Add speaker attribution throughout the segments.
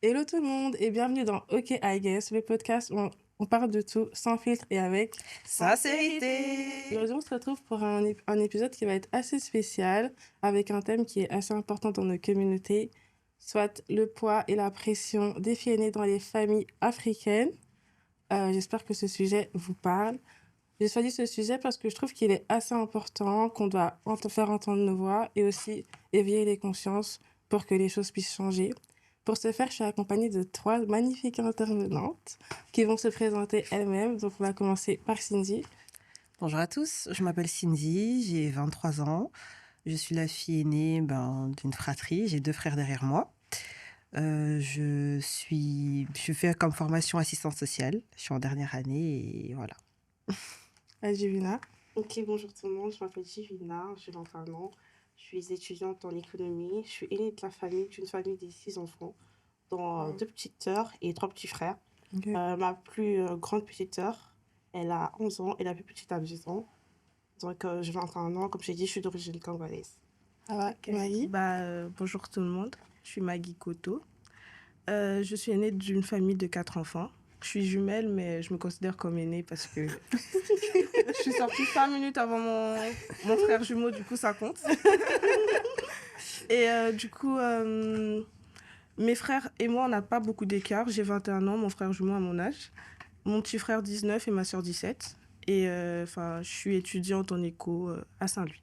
Speaker 1: Hello tout le monde et bienvenue dans OK I Guess, le podcast où on parle de tout sans filtre et avec
Speaker 2: sincérité.
Speaker 1: Aujourd'hui, on se retrouve pour un épisode qui va être assez spécial avec un thème qui est assez important dans nos communautés, soit le poids et la pression des filles aînées dans les familles africaines. J'espère que ce sujet vous parle. J'ai choisi ce sujet parce que je trouve qu'il est assez important, qu'on doit faire entendre nos voix et aussi éveiller les consciences pour que les choses puissent changer. Pour ce faire, je suis accompagnée de 3 magnifiques intervenantes qui vont se présenter elles-mêmes. Donc, on va commencer par Cindy.
Speaker 2: Bonjour à tous, je m'appelle Cindy, j'ai 23 ans. Je suis la fille aînée d'une fratrie, j'ai 2 frères derrière moi. Je fais comme formation assistante sociale, je suis en dernière année et voilà.
Speaker 1: Jivina.
Speaker 3: Ok, bonjour tout le monde, je m'appelle Jivina, j'ai 21 ans, je suis étudiante en économie, je suis aînée de la famille, d'une famille de 6 enfants, dont 2 petites sœurs et 3 petits frères.
Speaker 1: Okay.
Speaker 3: Ma plus grande petite sœur, elle a 11 ans et la plus petite a 10 ans. Donc j'ai 21 ans, comme j'ai dit, je suis d'origine congolaise.
Speaker 1: Ça va, okay. Maggie.
Speaker 4: Bonjour tout le monde, je suis Maggie Koto. Je suis aînée d'une famille de 4 enfants. Je suis jumelle, mais je me considère comme aînée parce que je suis sortie 5 minutes avant mon frère jumeau, du coup ça compte. Et du coup, mes frères et moi, on n'a pas beaucoup d'écart. J'ai 21 ans, mon frère jumeau a mon âge. Mon petit frère 19 et ma soeur 17. Et je suis étudiante en éco à Saint-Louis.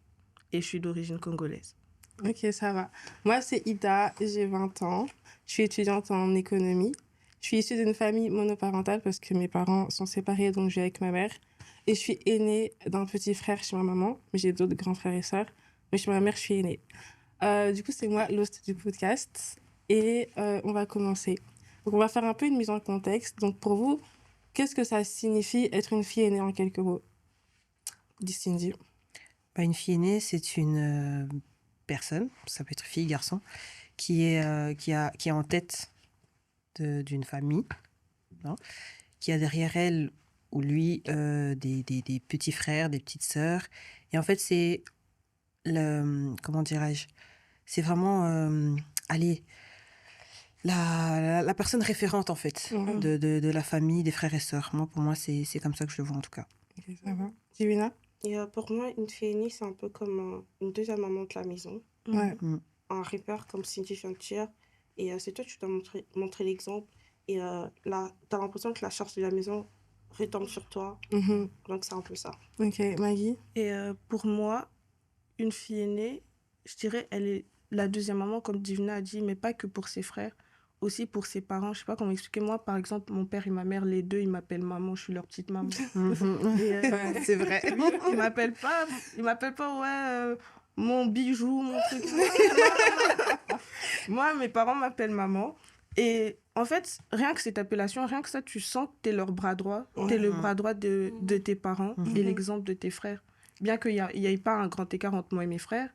Speaker 4: Et je suis d'origine congolaise.
Speaker 1: Ok, ça va. Moi, c'est Ida, j'ai 20 ans. Je suis étudiante en économie. Je suis issue d'une famille monoparentale parce que mes parents sont séparés, donc je vis avec ma mère. Et je suis aînée d'un petit frère chez ma maman, mais j'ai d'autres grands frères et sœurs. Mais chez ma mère, je suis aînée. Du coup, c'est moi l'host du podcast. Et on va commencer. Donc, on va faire un peu une mise en contexte. Donc, pour vous, qu'est-ce que ça signifie être une fille aînée en quelques mots? Dis Cindy.
Speaker 2: Une fille aînée, c'est une personne, ça peut être fille, garçon, qui est en tête d'une famille, non, qui a derrière elle ou lui des petits frères, des petites sœurs. Et en fait, c'est comment dirais-je, c'est vraiment la personne référente en fait de la famille, des frères et sœurs. Pour moi, c'est comme ça que je le vois en tout cas.
Speaker 1: Okay, ça va. Jivina?
Speaker 3: Et pour moi, une fille aînée, c'est un peu comme une deuxième maman de la maison.
Speaker 1: Ouais.
Speaker 3: Un repère, comme Cindy vient de dire. Et c'est toi, tu dois montrer l'exemple. Et là, tu as l'impression que la charge de la maison retombe sur toi. Donc, c'est un peu ça.
Speaker 1: Ok, Maggie?
Speaker 4: Et pour moi, une fille aînée, je dirais, elle est la deuxième maman, comme Divina a dit, mais pas que pour ses frères, aussi pour ses parents. Je sais pas comment expliquer. Moi, par exemple, mon père et ma mère, les deux, ils m'appellent maman. Je suis leur petite maman.
Speaker 2: Et, c'est vrai.
Speaker 4: Ils m'appellent pas, mon bijou, mon truc. Moi, mes parents m'appellent maman. Et en fait, rien que cette appellation, rien que ça, tu sens que t'es leur bras droit. T'es le bras droit de tes parents et l'exemple de tes frères. Bien qu'il n'y ait pas un grand écart entre moi et mes frères,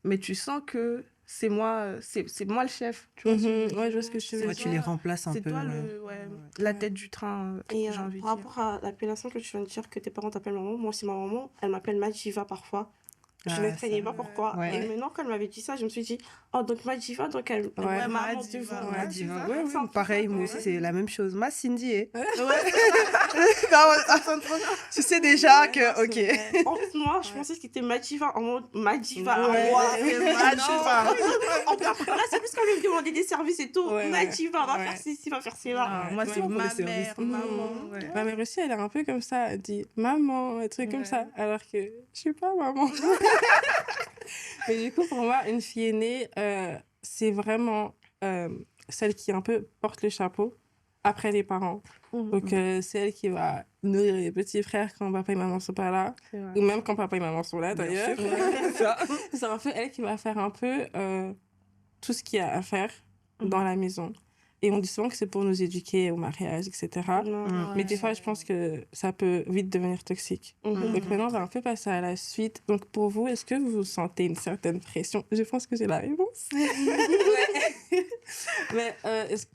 Speaker 4: mais tu sens que c'est moi le chef. Tu vois,
Speaker 1: ouais, je vois ce que je veux dire.
Speaker 2: Tu les remplaces un peu.
Speaker 4: C'est toi la tête du train,
Speaker 3: et
Speaker 4: j'ai envie de
Speaker 3: par
Speaker 4: dire.
Speaker 3: rapport à l'appellation que tu viens de dire, que tes parents t'appellent maman, moi aussi, ma maman, elle m'appelle Majiva parfois. Je ne savais pas pourquoi.
Speaker 2: Ouais.
Speaker 3: Et maintenant, quand elle m'avait dit ça, je me suis dit, oh, donc Majiva, donc elle...
Speaker 1: Ouais,
Speaker 4: Majiva.
Speaker 2: Ouais, pareil, moi aussi, c'est la même chose. Ma Cindy est. Tu sais déjà que, ok.
Speaker 3: En fait, moi, je pensais que c'était Majiva, en mode Majiva.
Speaker 4: Majiva.
Speaker 3: Là, c'est plus quand même demander des services et tout.
Speaker 1: Ouais,
Speaker 3: Majiva, va faire ceci, va faire cela.
Speaker 4: Moi, c'est
Speaker 1: Ouais,
Speaker 4: ma
Speaker 1: pour les
Speaker 4: mère,
Speaker 1: services.
Speaker 4: maman.
Speaker 1: Ma mère aussi, elle est un peu comme ça. Elle dit maman, un truc comme ça. Alors que je suis pas maman. Mais du coup, pour moi, une fille aînée, c'est vraiment celle qui un peu porte le chapeau après les parents. Donc, c'est elle qui va nourrir les petits frères quand papa et maman sont pas là. Ou même quand papa et maman sont là, d'ailleurs. C'est un peu elle qui va faire un peu tout ce qu'il y a à faire dans la maison. Et on dit souvent que c'est pour nous éduquer au mariage, etc. Mais des fois, je pense que ça peut vite devenir toxique. Donc maintenant, on va un peu passer à la suite. Donc pour vous, est-ce que vous sentez une certaine pression? Je pense que j'ai la réponse. Mais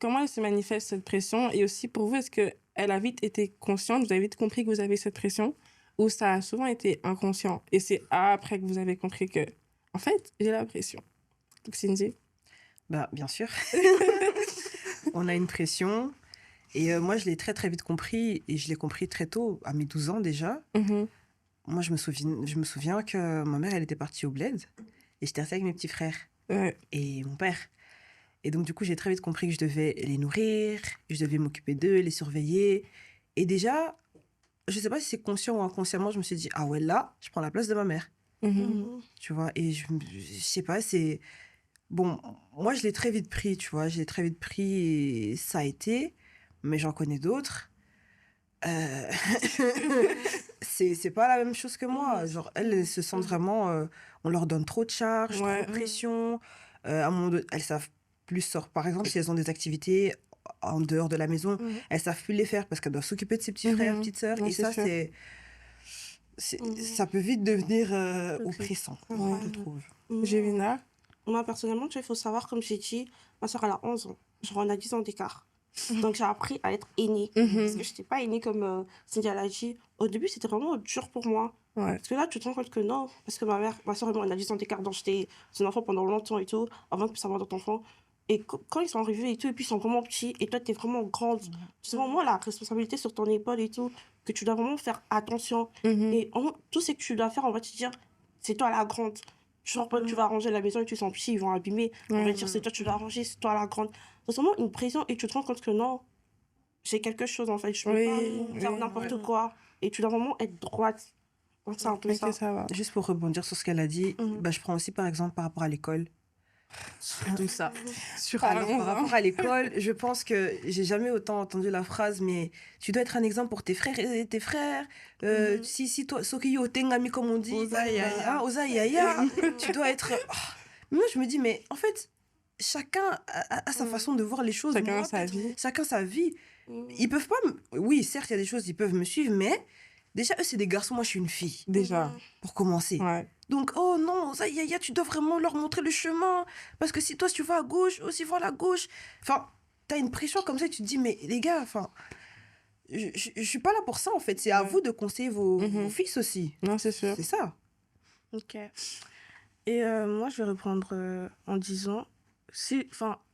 Speaker 1: comment elle se manifeste, cette pression? Et aussi pour vous, est-ce qu'elle a vite été consciente? Vous avez vite compris que vous avez cette pression? Ou ça a souvent été inconscient? Et c'est après que vous avez compris que, en fait, j'ai la pression. Donc Cindy?
Speaker 2: Bien sûr. on a une pression. Et moi, je l'ai très, très vite compris. Et je l'ai compris très tôt, à mes 12 ans déjà. Moi, je me souviens que ma mère, elle était partie au bled. Et j'étais restée avec mes petits frères et mon père. Et donc, du coup, j'ai très vite compris que je devais les nourrir, je devais m'occuper d'eux, les surveiller. Et déjà, je ne sais pas si c'est conscient ou inconsciemment, je me suis dit, ah ouais, là, je prends la place de ma mère. Tu vois, et je sais pas, c'est... Bon, moi, je l'ai très vite pris, tu vois. Je l'ai très vite pris et ça a été. Mais j'en connais d'autres. C'est pas la même chose que moi. Genre, elles se sentent vraiment... on leur donne trop de charges, trop de pression. À un moment donné, elles savent plus sortir. Par exemple, si elles ont des activités en dehors de la maison, elles savent plus les faire parce qu'elles doivent s'occuper de ses petits frères, petites sœurs. Et ça, ça peut vite devenir oppressant, je trouve.
Speaker 1: Gévina?
Speaker 3: Moi, personnellement, il faut savoir, comme j'ai dit, ma soeur, elle a 11 ans. Genre, on a 10 ans d'écart. Donc, j'ai appris à être aînée. Parce que je n'étais pas aînée comme Cindy l'a dit. Au début, c'était vraiment dur pour moi. Parce que là, tu te rends compte que non. Parce que ma soeur et moi, on a 10 ans d'écart. Donc, j'étais son enfant pendant longtemps et tout, avant que puisse avoir d'autres enfants. Et quand ils sont arrivés et tout, et puis ils sont vraiment petits, et toi, tu es vraiment grande. C'est vraiment la responsabilité sur ton épaule et tout, que tu dois vraiment faire attention. Et tout ce que tu dois faire, on va te dire, c'est toi la grande. Genre, tu vas ranger la maison et tu sens petits, ils vont abîmer. On va te dire, c'est toi, tu dois ranger, c'est toi la grande. C'est vraiment une pression et tu te rends compte que non, j'ai quelque chose en fait, je peux pas faire n'importe quoi. Et tu dois vraiment être droite. Donc, c'est un peu ça.
Speaker 1: Ça va.
Speaker 2: Juste pour rebondir sur ce qu'elle a dit, bah, je prends aussi par exemple par rapport à l'école.
Speaker 1: Tout ça.
Speaker 2: Alors, par rapport à l'école, je pense que j'ai jamais autant entendu la phrase, mais tu dois être un exemple pour tes frères et tes frères. Si toi, Sokiyo Tengami, comme on dit, Ozaïaya, tu dois être. Moi, je me dis, mais en fait, chacun a sa façon de voir les choses.
Speaker 1: Chacun a sa vie.
Speaker 2: Chacun sa vie. Ils peuvent pas. Oui, certes, il y a des choses, ils peuvent me suivre, mais déjà, eux, c'est des garçons, moi, je suis une fille.
Speaker 1: Déjà.
Speaker 2: Pour commencer. Donc, oh non, Zaya, tu dois vraiment leur montrer le chemin. Parce que si toi, si tu vas à gauche, eux aussi vont à gauche. Enfin, t'as une pression comme ça et tu te dis, mais les gars, enfin, je suis pas là pour ça, en fait. C'est à vous de conseiller vos fils aussi.
Speaker 1: Non, c'est sûr.
Speaker 2: C'est ça.
Speaker 4: Ok. Et moi, je vais reprendre en disant,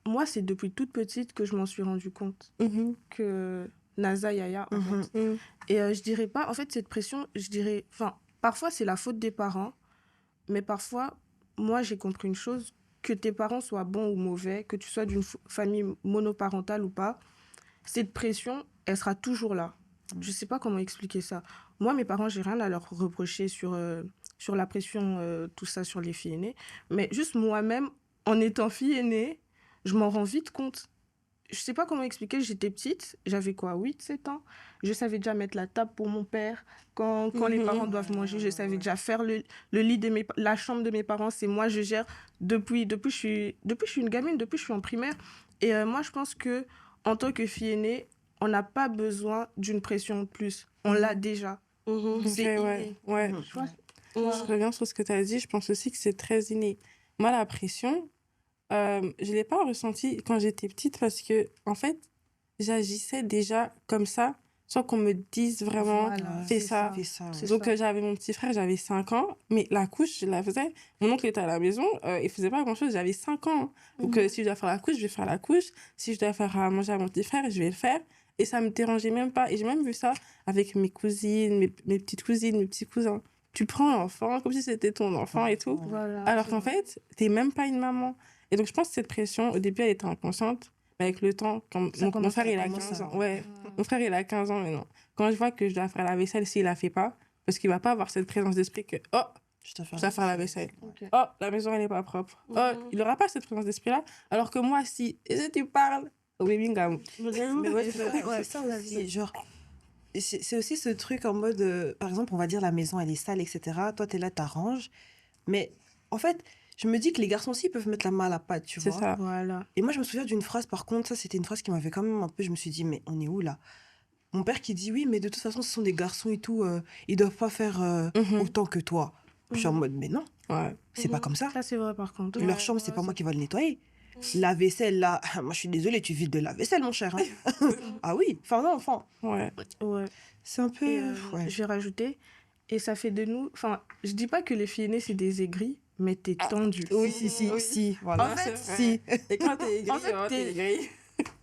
Speaker 4: moi, c'est depuis toute petite que je m'en suis rendu compte que Naza Yaya, en fait. Et je dirais pas, en fait, cette pression, je dirais, parfois, c'est la faute des parents. Mais parfois, moi, j'ai compris une chose, que tes parents soient bons ou mauvais, que tu sois d'une famille monoparentale ou pas, cette pression, elle sera toujours là. Je sais pas comment expliquer ça. Moi, mes parents, j'ai rien à leur reprocher sur la pression, tout ça, sur les filles aînées. Mais juste moi-même, en étant fille aînée, je m'en rends vite compte. Je sais pas comment expliquer, j'étais petite, j'avais quoi, 8-7 ans. Je savais déjà mettre la table pour mon père. Quand les parents doivent manger, je savais déjà faire le lit la chambre de mes parents. C'est moi, je gère depuis que je suis une gamine, depuis que je suis en primaire. Et moi, je pense que en tant que fille aînée, on n'a pas besoin d'une pression de plus. On l'a déjà.
Speaker 1: C'est inné. Je reviens sur ce que tu as dit. Je pense aussi que c'est très inné. Moi, la pression... je ne l'ai pas ressenti quand j'étais petite parce que, en fait, j'agissais déjà comme ça sans qu'on me dise vraiment fais ça. Donc, j'avais mon petit frère, j'avais 5 ans, mais la couche, je la faisais. Mon oncle était à la maison, il ne faisait pas grand-chose, j'avais 5 ans. Donc, si je dois faire la couche, je vais faire la couche. Si je dois faire à manger à mon petit frère, je vais le faire. Et ça ne me dérangeait même pas. Et j'ai même vu ça avec mes cousines, mes petites cousines, mes petits cousins. Tu prends l'enfant comme si c'était ton enfant et tout. Alors qu'en fait, tu n'es même pas une maman. Et donc, je pense que cette pression, au début, elle était inconsciente. Mais avec le temps, quand mon frère, il a 15 ans. Mon frère, il a 15 ans maintenant. Quand je vois que je dois faire la vaisselle, s'il la fait pas, parce qu'il va pas avoir cette présence d'esprit que, oh, je dois faire la vaisselle. Oh, la maison, elle est pas propre. Oh, il aura pas cette présence d'esprit-là. Alors que moi, si tu parles, au Birmingham.
Speaker 2: C'est ça aussi. Genre, c'est aussi ce truc en mode, par exemple, on va dire la maison, elle est sale, etc. Toi, tu es là, t'arranges. Mais en fait... Je me dis que les garçons aussi peuvent mettre la main à la pâte, tu vois.
Speaker 1: C'est ça.
Speaker 4: Voilà.
Speaker 2: Et moi, je me souviens d'une phrase, par contre, ça, c'était une phrase qui m'avait quand même un peu... Je me suis dit, mais on est où, là ? Mon père qui dit, oui, mais de toute façon, ce sont des garçons et tout, ils doivent pas faire autant que toi. Je suis en mode, mais non, c'est pas comme ça.
Speaker 4: Ça, c'est vrai, par contre.
Speaker 2: Leur chambre, c'est pas moi qui va le nettoyer. La vaisselle, là, moi, je suis désolée, tu vides de la vaisselle, mon cher. Hein. Ah oui, enfin, non, enfin...
Speaker 4: Ouais.
Speaker 2: C'est un peu...
Speaker 4: Je vais rajouter, et ça fait de nous... Enfin, je dis pas que les filles aînées, c'est des aigris, mais t'es tendue.
Speaker 2: Oui, si, voilà.
Speaker 4: En fait,
Speaker 2: si.
Speaker 1: Et quand t'es aigrie,
Speaker 4: en fait,
Speaker 1: t'es aigrie.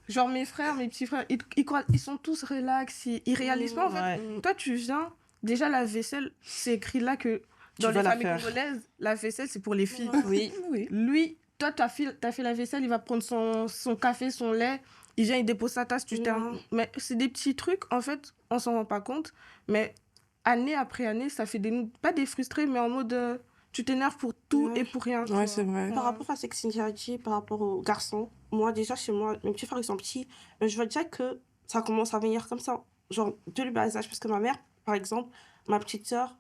Speaker 4: Genre mes frères, mes petits frères, ils sont tous relax, ils réalisent pas en fait.
Speaker 2: Ouais.
Speaker 4: Toi, tu viens, déjà la vaisselle, c'est écrit là que dans
Speaker 2: Tu
Speaker 4: les
Speaker 2: vas la
Speaker 4: familles
Speaker 2: faire.
Speaker 4: congolaises, la vaisselle, c'est pour les filles.
Speaker 2: Oui, oui.
Speaker 4: Lui, toi, t'as fait la vaisselle, il va prendre son café, son lait, il vient, il dépose sa tasse, tu termines. Mais c'est des petits trucs, en fait, on s'en rend pas compte. Mais année après année, ça fait pas des frustrés, mais en mode tu t'énerves pour tout et pour rien.
Speaker 1: Ouais, c'est vrai.
Speaker 3: Par rapport à ce que Cynthia a dit, par rapport aux garçons, moi, déjà, chez moi, mes petits frères, ils sont petits, mais je vois déjà que ça commence à venir comme ça, genre, de le bas âge. Parce que ma mère, par exemple, ma petite sœur,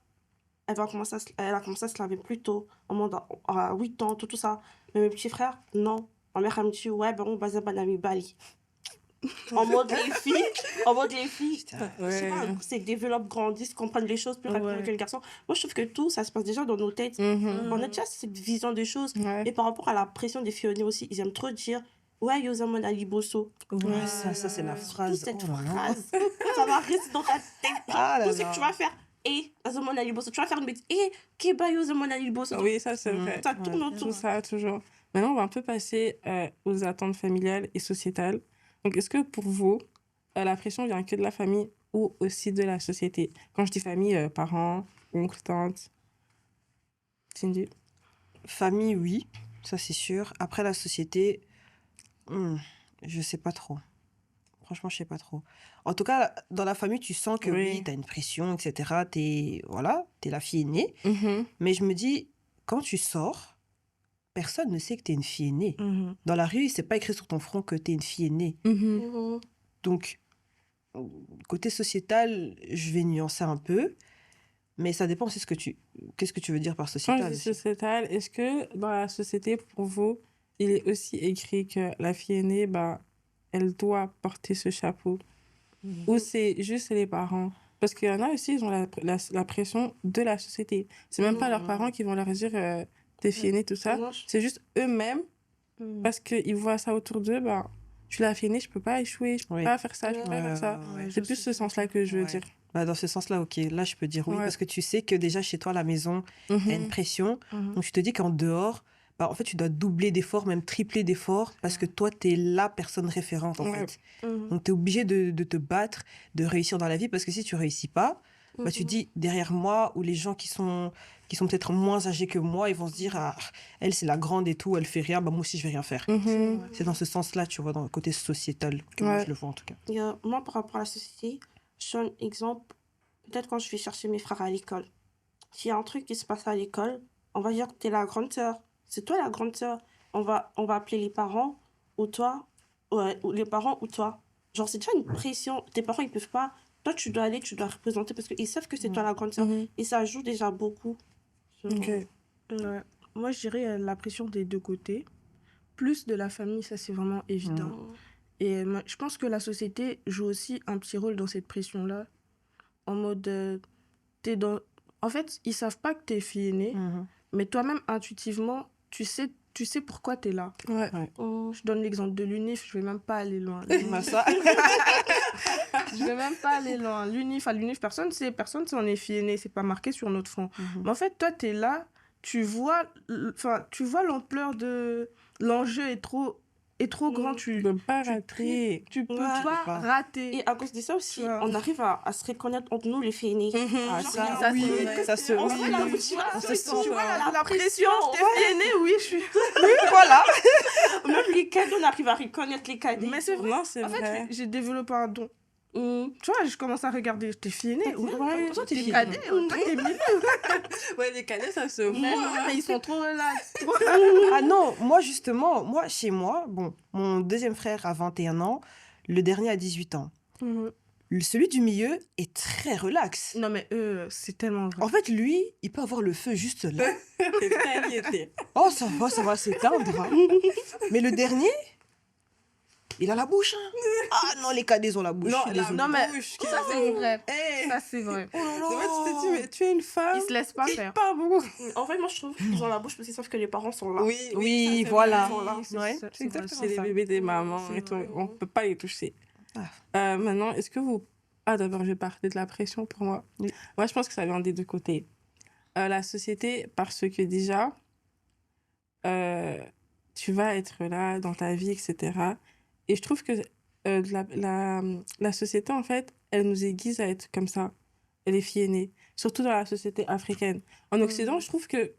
Speaker 3: elle a commencé à se laver plus tôt, en mode à 8 ans, tout ça. Mais mes petits frères, non. Ma mère, elle me dit, ouais, ben, on va banami bali. En mode les filles, je sais pas, c'est que développent, grandissent, comprennent les choses plus rapidement que les garçons. Moi, je trouve que tout, ça se passe déjà dans nos têtes. On a déjà cette vision des choses.
Speaker 1: Ouais.
Speaker 3: Et par rapport à la pression des filles aussi, ils aiment trop dire ouais, Yosamon Ali Bosso.
Speaker 2: Ouais, ça c'est la
Speaker 3: Toute
Speaker 2: phrase.
Speaker 3: cette
Speaker 2: Oh là là.
Speaker 3: phrase, ça va rester dans ta tête.
Speaker 2: Ah là
Speaker 3: Tout ce
Speaker 2: là.
Speaker 3: que tu vas faire. Et Yosamon Ali Bosso, tu vas faire une bêtise. Et Keba Yosamon Ali Bosso.
Speaker 1: Oui, ça, c'est vrai.
Speaker 3: Ça tourne autour.
Speaker 1: Tout ça, toujours. Maintenant, on va un peu passer aux attentes familiales et sociétales. Donc, est-ce que pour vous, la pression vient que de la famille ou aussi de la société? Quand je dis famille, parents, oncles, tantes. Cindy?
Speaker 2: Famille, oui, ça c'est sûr. Après la société, je sais pas trop. Franchement, je sais pas trop. En tout cas, dans la famille, tu sens que oui, tu as une pression, etc. T'es la fille aînée. Mais je me dis, quand tu sors, personne ne sait que tu es une fille aînée. Dans la rue, c'est pas écrit sur ton front que tu es une fille aînée. Donc, côté sociétal, je vais nuancer un peu. Mais ça dépend aussi qu'est-ce que tu veux dire par
Speaker 1: Quand
Speaker 2: sociétal.
Speaker 1: je dis sociétal, est-ce que dans la société, pour vous, il est aussi écrit que la fille aînée, elle doit porter ce chapeau? Ou c'est juste les parents? Parce qu'il y en a aussi, ils ont la pression de la société. C'est même pas leurs parents qui vont leur dire t'es fille aînée, tout ça. C'est juste eux-mêmes, parce qu'ils voient ça autour d'eux. Je suis la fille aînée, je peux pas échouer, je peux pas faire ça, je peux pas faire ça. C'est plus ce sens-là que je veux dire.
Speaker 2: Dans ce sens-là, ok. Là, je peux dire oui, parce que tu sais que déjà chez toi, à la maison, il y a une pression. Donc, tu te dis qu'en dehors, en fait, tu dois doubler d'efforts, même tripler d'efforts, parce que toi, tu es la personne référente, en fait. Donc, tu es obligé de te battre, de réussir dans la vie, parce que si tu réussis pas, tu dis, derrière moi, ou les gens qui sont peut-être moins âgés que moi, ils vont se dire, ah, elle, c'est la grande et tout, elle fait rien, moi aussi, je vais rien faire. C'est dans ce sens-là, tu vois, dans le côté sociétal, que moi, je le vois, en tout cas.
Speaker 3: Moi, par rapport à la société, je donne un exemple. Peut-être quand je vais chercher mes frères à l'école. S'il y a un truc qui se passe à l'école, on va dire que t'es la grande sœur. C'est toi la grande sœur. On va appeler les parents ou toi. Ou les parents ou toi. Genre, c'est déjà une pression. Tes parents, ils peuvent pas. Toi, tu dois aller, tu dois représenter parce qu'ils savent que c'est toi la grande sœur. Et ça joue déjà beaucoup.
Speaker 4: Moi, je dirais la pression des deux côtés. Plus de la famille, ça, c'est vraiment évident. Et je pense que la société joue aussi un petit rôle dans cette pression-là. En mode, en fait, ils savent pas que t'es fille aînée, mais toi-même, intuitivement, tu sais pourquoi t'es là. Je donne l'exemple de l'UNIF, je vais même pas aller loin. Je vais même pas aller loin. L'UNIF, personne s'en est fille aînée, c'est pas marqué sur notre front. Mais en fait, toi, t'es là, tu vois l'ampleur de l'enjeu est trop grand, tu
Speaker 1: peux pas rater.
Speaker 4: Tu peux pas rater.
Speaker 3: Et à cause de ça aussi, on arrive à se reconnaître entre nous, les filles aînées.
Speaker 2: Ça se
Speaker 3: Tu vois la pression,
Speaker 4: t'es fille aînée, oui, je suis...
Speaker 3: Oui, voilà. Même les cadets, on arrive à reconnaître les cadets.
Speaker 4: Mais c'est vrai.
Speaker 1: Non, c'est
Speaker 4: en
Speaker 1: vrai.
Speaker 4: fait, j'ai développé un don. Tu vois, je commence à regarder, t'es fille aînée.
Speaker 2: Toi, t'es fille
Speaker 4: cadet, toi, t'es milieu.
Speaker 1: Ouais, les cadets, ça se voit.
Speaker 4: Mais ils sont trop relax.
Speaker 2: Ah non, moi justement, chez moi, mon deuxième frère a 21 ans, le dernier a 18 ans. Celui du milieu est très relax.
Speaker 4: Non, mais c'est tellement vrai.
Speaker 2: En fait, lui, il peut avoir le feu juste là.
Speaker 1: C'est très inquiété.
Speaker 2: Oh, ça va s'éteindre. Hein. Mais le dernier, il a la bouche. Hein. Ah non, les cadets ont la bouche.
Speaker 4: Non, mais ça, c'est vrai. Ça, c'est vrai.
Speaker 2: Oh là là.
Speaker 1: C'est vrai, tu t'es dit, mais tu es une femme.
Speaker 4: Ils se laissent pas faire.
Speaker 1: Pas beaucoup.
Speaker 3: En fait, moi, je trouve qu'ils ont la bouche parce qu'ils savent que les parents sont là.
Speaker 2: Oui,
Speaker 1: ça,
Speaker 2: voilà.
Speaker 1: C'est exactement c'est les bébés des mamans et tout. On ne peut pas les toucher. Maintenant, est-ce que vous... d'abord, je vais parler de la pression pour moi.
Speaker 2: Oui.
Speaker 1: Moi, je pense que ça vient des deux côtés. La société, parce que déjà, tu vas être là dans ta vie, etc. Et je trouve que la société, en fait, elle nous aiguise à être comme ça, les filles aînées, surtout dans la société africaine. En Occident, je trouve que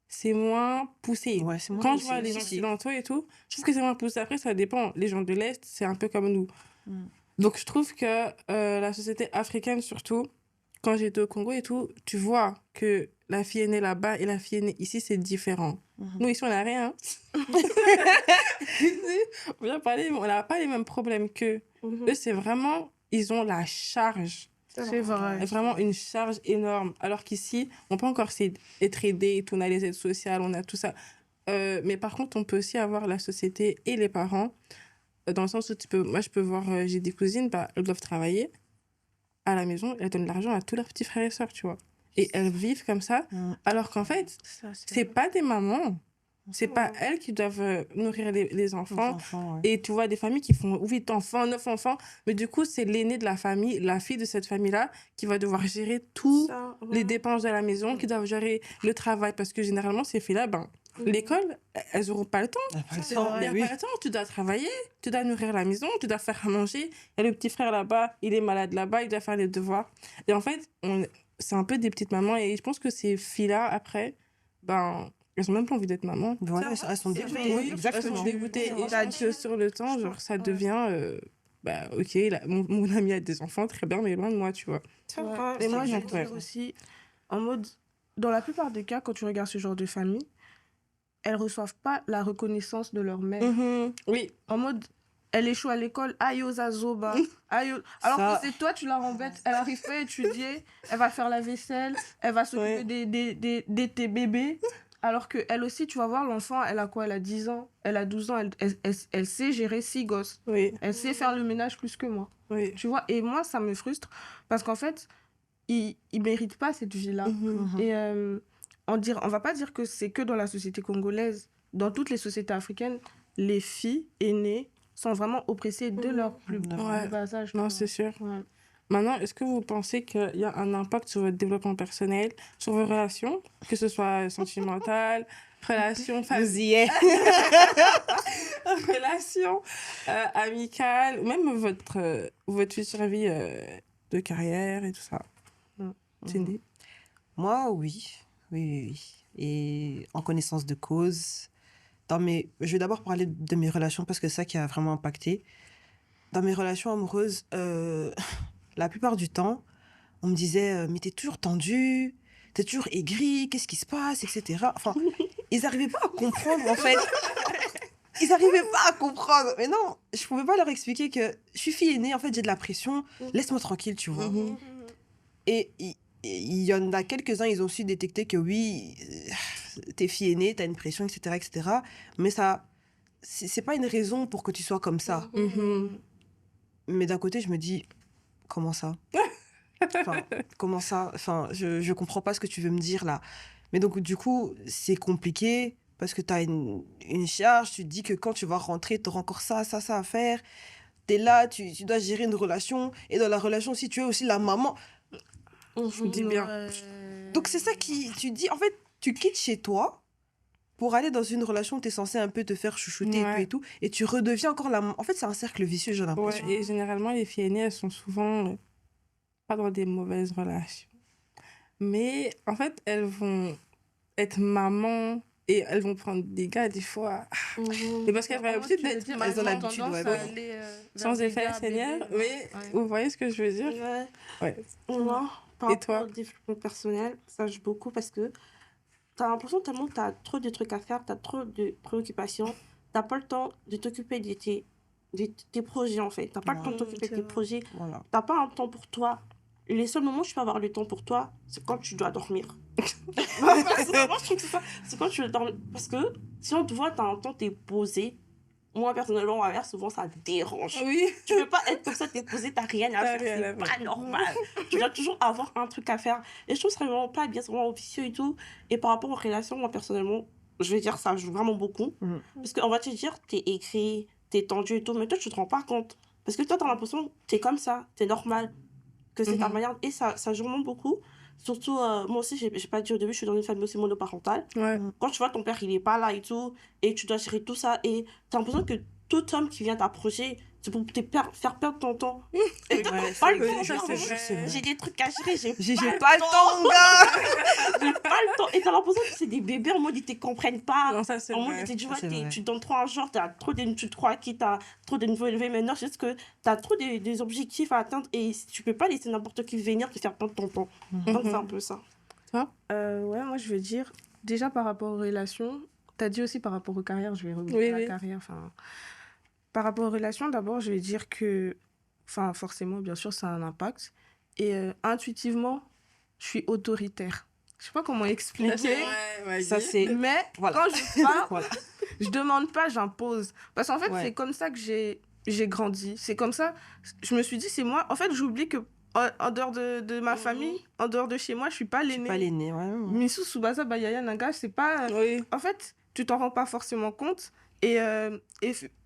Speaker 1: c'est moins poussé.
Speaker 2: Ouais, c'est moins
Speaker 1: Quand je
Speaker 2: poussé,
Speaker 1: vois les
Speaker 2: si,
Speaker 1: gens
Speaker 2: si.
Speaker 1: occidentaux et tout, je trouve que c'est moins poussé. Après, ça dépend. Les gens de l'Est, c'est un peu comme nous.
Speaker 2: Mm.
Speaker 1: Donc, je trouve que la société africaine, surtout, quand j'étais au Congo et tout, tu vois que la fille aînée là-bas et la fille aînée ici, c'est différent.
Speaker 2: Mhm.
Speaker 1: Nous, ici, on n'a rien. Ici, on vient parler, mais on n'a pas les mêmes problèmes qu'eux. Eux, c'est vraiment, ils ont la charge.
Speaker 4: C'est vrai.
Speaker 1: Vraiment une charge énorme. Alors qu'ici, on peut encore être aidé, et tout, on a les aides sociales, on a tout ça. Mais par contre, on peut aussi avoir la société et les parents, dans le sens où moi, je peux voir, j'ai des cousines, bah, elles doivent travailler à la maison, elles donnent de l'argent à tous leurs petits frères et sœurs, tu vois. Et elles vivent comme ça, alors qu'en fait, c'est pas des mamans. C'est pas elles qui doivent nourrir les enfants.
Speaker 2: Ouais.
Speaker 1: Et tu vois des familles qui font 8 enfants, 9 enfants. Mais du coup, c'est l'aîné de la famille, la fille de cette famille-là, qui va devoir gérer toutes les dépenses de la maison, qui doivent gérer le travail. Parce que généralement, ces filles-là, l'école, elles n'auront pas le temps.
Speaker 2: Ah, par
Speaker 1: Il
Speaker 2: exemple,
Speaker 1: n'y a
Speaker 2: oui.
Speaker 1: pas le temps. Tu dois travailler, tu dois nourrir la maison, tu dois faire à manger. Et le petit frère là-bas, il est malade là-bas, il doit faire les devoirs. Et en fait, c'est un peu des petites mamans. Et je pense que ces filles-là, après, elles ont même pas envie d'être maman.
Speaker 2: Voilà, elles sont dégoûtées.
Speaker 1: Oui,
Speaker 2: Exactement.
Speaker 1: elles sont dégoûtées. Et je
Speaker 4: T'as
Speaker 1: pense que sur le temps, genre, ça devient... ok, mon ami a des enfants, très bien, mais loin de moi, tu vois.
Speaker 3: C'est vrai.
Speaker 4: Et moi, je
Speaker 1: bien,
Speaker 4: vais
Speaker 1: ouais.
Speaker 4: dire aussi, en mode, dans la plupart des cas, quand tu regardes ce genre de famille, elles reçoivent pas la reconnaissance de leur mère.
Speaker 1: Oui.
Speaker 4: En mode, elle échoue à l'école, aïe aux azoba, alors
Speaker 2: Ça-
Speaker 4: que c'est toi, tu la rembêtes, elle arrive pas à étudier, elle va faire la vaisselle, elle va s'occuper de tes bébés, alors que elle aussi, tu vas voir l'enfant, elle a quoi? Elle a 10 ans, elle a 12 ans, elle sait gérer 6 gosses,
Speaker 1: Oui.
Speaker 4: elle sait faire le ménage plus que moi,
Speaker 1: Oui.
Speaker 4: tu vois, et moi, ça me frustre, parce qu'en fait, ils méritent pas cette vie-là. Et on va pas dire que c'est que dans la société congolaise. Dans toutes les sociétés africaines, les filles aînées sont vraiment oppressées dès leur plus
Speaker 1: Ouais.
Speaker 4: bas âge.
Speaker 1: Non, c'est sûr.
Speaker 4: Ouais.
Speaker 1: Maintenant, est-ce que vous pensez qu'il y a un impact sur votre développement personnel, sur vos relations, que ce soit sentimentales, relations
Speaker 2: Vous
Speaker 1: familiales,
Speaker 2: y êtes.
Speaker 1: relations amicales, ou même votre future vie de carrière et tout ça? Cindy?
Speaker 2: Moi, oui. Oui. Et en connaissance de cause, je vais d'abord parler de mes relations parce que c'est ça qui a vraiment impacté. Dans mes relations amoureuses, la plupart du temps, on me disait mais t'es toujours tendue, t'es toujours aigrie, qu'est-ce qui se passe, etc. Enfin, ils n'arrivaient pas à comprendre, en fait. Ils n'arrivaient pas à comprendre. Mais non, je pouvais pas leur expliquer que je suis fille aînée, en fait, j'ai de la pression, laisse-moi tranquille, tu vois. Et il y en a quelques-uns, ils ont su détecter que oui, t'es fille aînée, t'as une pression, etc., etc. Mais ça, c'est pas une raison pour que tu sois comme ça. Mais d'un côté, je me dis, comment ça? Comment ça? Enfin, je comprends pas ce que tu veux me dire là. Mais donc, du coup, c'est compliqué parce que t'as une charge. Tu te dis que quand tu vas rentrer, t'auras encore ça à faire. T'es là, tu dois gérer une relation. Et dans la relation, si tu es aussi la maman.
Speaker 1: Je me dis bien.
Speaker 2: Donc, c'est ça tu dis, en fait, tu quittes chez toi pour aller dans une relation où tu es censé un peu te faire chouchouter et tout, et tu redeviens encore la maman. En fait, c'est un cercle vicieux, j'ai l'impression.
Speaker 1: Ouais, et généralement, les filles aînées, elles sont souvent pas dans des mauvaises relations. Mais en fait, elles vont être mamans et elles vont prendre des gars des fois. Mais parce qu'elles vont l'habitude d'être
Speaker 2: Elles ont
Speaker 1: mamans
Speaker 2: l'habitude,
Speaker 1: sans effet Seigneur. Mais vous voyez ce que je veux dire? Ouais.
Speaker 3: Moi, par
Speaker 1: Et
Speaker 3: rapport
Speaker 1: toi?
Speaker 3: au développement personnel, ça joue beaucoup parce que t'as l'impression tellement que t'as trop de trucs à faire, t'as trop de préoccupations, t'as pas le temps de t'occuper de tes projets en fait. T'as pas le temps de t'occuper de tes projets.
Speaker 2: Voilà.
Speaker 3: T'as pas un temps pour toi. Les seuls moments où tu peux avoir le temps pour toi, c'est quand tu dois dormir. Personnellement, je trouve que c'est ça. C'est quand tu dois dormir. Parce que si on te voit, t'as un temps, t'es posé. Moi, personnellement, ma mère, souvent, ça dérange.
Speaker 1: Oui.
Speaker 3: Tu peux pas être comme ça, t'es posé, t'as rien à
Speaker 1: T'as
Speaker 3: faire.
Speaker 1: rien à
Speaker 3: C'est
Speaker 1: faire.
Speaker 3: pas normal. Tu dois toujours avoir un truc à faire. Et je trouve que c'est vraiment pas bien, c'est vraiment vicieux et tout. Et par rapport aux relations, moi, personnellement, je vais dire ça joue vraiment beaucoup. Parce qu'on va te dire, t'es écrit, t'es tendu et tout, mais toi, tu te rends pas compte. Parce que toi, t'as l'impression que t'es comme ça, t'es normal, que c'est ta manière. Et ça joue vraiment beaucoup. Surtout, moi aussi, j'ai pas dit au début, je suis dans une famille aussi monoparentale.
Speaker 1: Ouais.
Speaker 3: Quand tu vois ton père, il est pas là et tout, et tu dois gérer tout ça, et t'as l'impression que tout homme qui vient t'approcher, c'est pour faire perdre ton temps. Et toi,
Speaker 1: Ouais,
Speaker 3: pas le
Speaker 1: c'est-
Speaker 3: temps,
Speaker 1: ça,
Speaker 3: genre,
Speaker 1: c'est vrai, c'est vrai.
Speaker 3: j'ai des trucs à gérer, j'ai
Speaker 2: J'ai
Speaker 3: pas
Speaker 2: pas le temps, mon gars.
Speaker 3: j'ai pas le temps. Et t'as l'impression que c'est des bébés en mode ils te comprennent pas.
Speaker 1: Non, ça, c'est
Speaker 3: En
Speaker 1: vrai.
Speaker 3: mode, tu vois,
Speaker 2: Ça, c'est vrai.
Speaker 3: tu donnes trop un genre, tu te crois qui t'as trop de niveaux élevés maintenant, c'est juste que t'as trop des objectifs à atteindre et tu peux pas laisser n'importe qui venir te faire perdre ton temps. Donc c'est un peu ça.
Speaker 4: Ouais, moi je veux dire, déjà par rapport aux relations, t'as dit aussi par rapport aux carrières, je vais revenir
Speaker 1: Oui,
Speaker 4: à la
Speaker 1: oui.
Speaker 4: carrière. Par rapport aux relations, d'abord, je vais dire que, forcément, bien sûr, ça a un impact. Et intuitivement, je suis autoritaire. Je sais pas comment expliquer.
Speaker 2: Ça, c'est...
Speaker 4: Mais
Speaker 2: Voilà.
Speaker 4: quand je parle,
Speaker 2: Voilà.
Speaker 4: je demande pas, j'impose. Parce qu'en fait,
Speaker 2: Ouais.
Speaker 4: c'est comme ça que j'ai grandi. C'est comme ça, je me suis dit, c'est moi. En fait, j'oublie que en dehors de ma famille, en dehors de chez moi, je suis pas
Speaker 2: Je suis
Speaker 4: l'aînée.
Speaker 2: pas l'aîné, ouais.
Speaker 4: Misu Subasa Bayaya Naga, c'est pas...
Speaker 1: Oui.
Speaker 4: En fait, tu t'en rends pas forcément compte. Et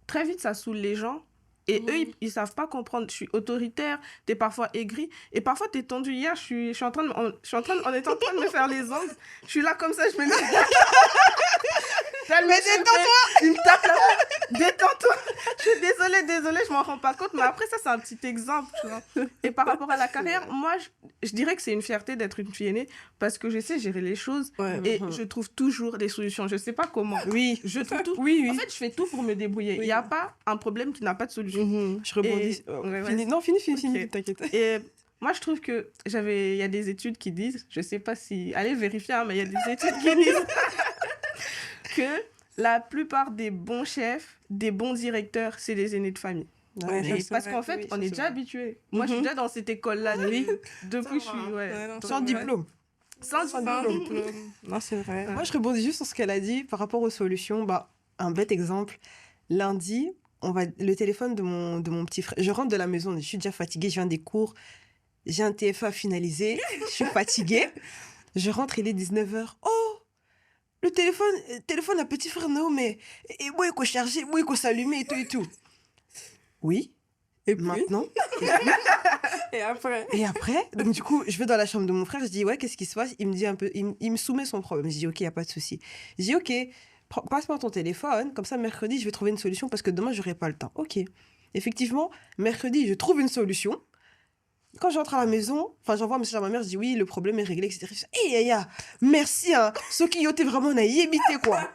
Speaker 4: très vite, ça saoule les gens. Et eux, ils savent pas comprendre. Je suis autoritaire, t'es parfois aigri. Et parfois, t'es tendu. Hier, on était en train de me faire les ongles. Je suis là comme ça, je me dis... Mais détends-toi. Il me tape là. Détends-toi. Je suis désolée, je m'en rends pas compte. Mais après, ça, c'est un petit exemple, tu vois. Et par rapport à la carrière, moi, je dirais que c'est une fierté d'être une fille aînée parce que je sais gérer les choses
Speaker 1: Ouais.
Speaker 4: et je trouve toujours des solutions. Je sais pas comment.
Speaker 2: Oui.
Speaker 4: Je trouve tout.
Speaker 2: Oui, oui.
Speaker 4: En fait, je fais tout pour me débrouiller. Il
Speaker 1: Oui.
Speaker 4: n'y a pas un problème qui n'a pas de solution.
Speaker 2: Je rebondis.
Speaker 4: Et- ouais,
Speaker 2: Fini.
Speaker 4: ouais.
Speaker 2: Non, fini,
Speaker 4: Ok.
Speaker 2: t'inquiète.
Speaker 4: Et moi, je trouve que il y a des études qui disent, je sais pas si, allez vérifier, hein, mais il y a des études qui disent que la plupart des bons chefs, des bons directeurs, c'est les aînés de famille.
Speaker 1: Ouais, ça,
Speaker 4: Et
Speaker 1: c'est
Speaker 4: parce
Speaker 1: vrai.
Speaker 4: qu'en fait,
Speaker 2: Oui,
Speaker 4: on
Speaker 2: ça,
Speaker 4: est
Speaker 2: c'est
Speaker 4: déjà
Speaker 2: vrai.
Speaker 4: habitué. Moi, je suis déjà dans cette école-là depuis que je suis.
Speaker 1: Ouais, non,
Speaker 4: Donc,
Speaker 2: Sans
Speaker 1: ouais.
Speaker 2: diplôme.
Speaker 4: Sans
Speaker 1: Sans
Speaker 4: diplôme.
Speaker 1: diplôme. Non, c'est vrai.
Speaker 2: Moi, je rebondis juste sur ce qu'elle a dit par rapport aux solutions. Bah, un bête exemple. Lundi, le téléphone de mon petit frère. Je rentre de la maison, je suis déjà fatiguée, je viens des cours. J'ai un TFA finalisé, je suis fatiguée. Je rentre, il est 19h. Oh, le téléphone à petit frère Nao, mais moi, il faut charger, moi, il faut s'allumer et tout et tout. Oui,
Speaker 1: Et puis,
Speaker 2: maintenant.
Speaker 1: et après.
Speaker 2: Et après, donc du coup, je vais dans la chambre de mon frère, je dis, ouais, qu'est-ce qui se passe? Il me dit un peu, il me soumet son problème. Je dis, ok, il n'y a pas de souci. Je dis, ok, passe-moi ton téléphone, comme ça, mercredi, je vais trouver une solution parce que demain, j'aurai pas le temps. Ok. Effectivement, mercredi, je trouve une solution. Quand j'entre à la maison, j'envoie un message à ma mère, je dis, oui, le problème est réglé, etc. Je dis, hey, Yaya, merci, hein. Ce qui yote vraiment, on a imité, quoi.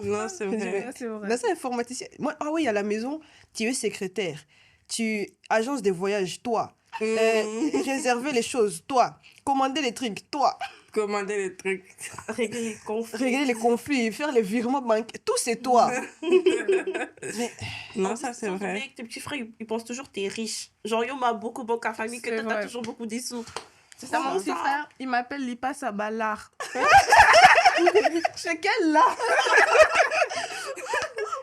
Speaker 1: Non, c'est vrai.
Speaker 4: Ouais, c'est vrai.
Speaker 2: Là, c'est informaticien. Moi, ah oui, à la maison, tu es secrétaire. Tu agences des voyages, toi. Réserver les choses, toi. Commander les trucs, toi.
Speaker 1: Commander les trucs.
Speaker 3: Régler les conflits.
Speaker 2: Régler les conflits, faire les virements bancaires, tout c'est toi. Mais
Speaker 1: Non, ça, c'est
Speaker 3: Sans
Speaker 1: vrai.
Speaker 3: oublier que tes petits frères, ils pensent toujours que t'es riche. Genre, yo m'a beaucoup à famille, que
Speaker 4: C'est
Speaker 3: toi, t'as
Speaker 4: vrai.
Speaker 3: toujours beaucoup d'issous. C'est
Speaker 4: Ça,
Speaker 3: ça,
Speaker 4: mon
Speaker 3: mon
Speaker 4: petit
Speaker 3: ça.
Speaker 4: frère, il m'appelle Lipa Sabalar. C'est quel là?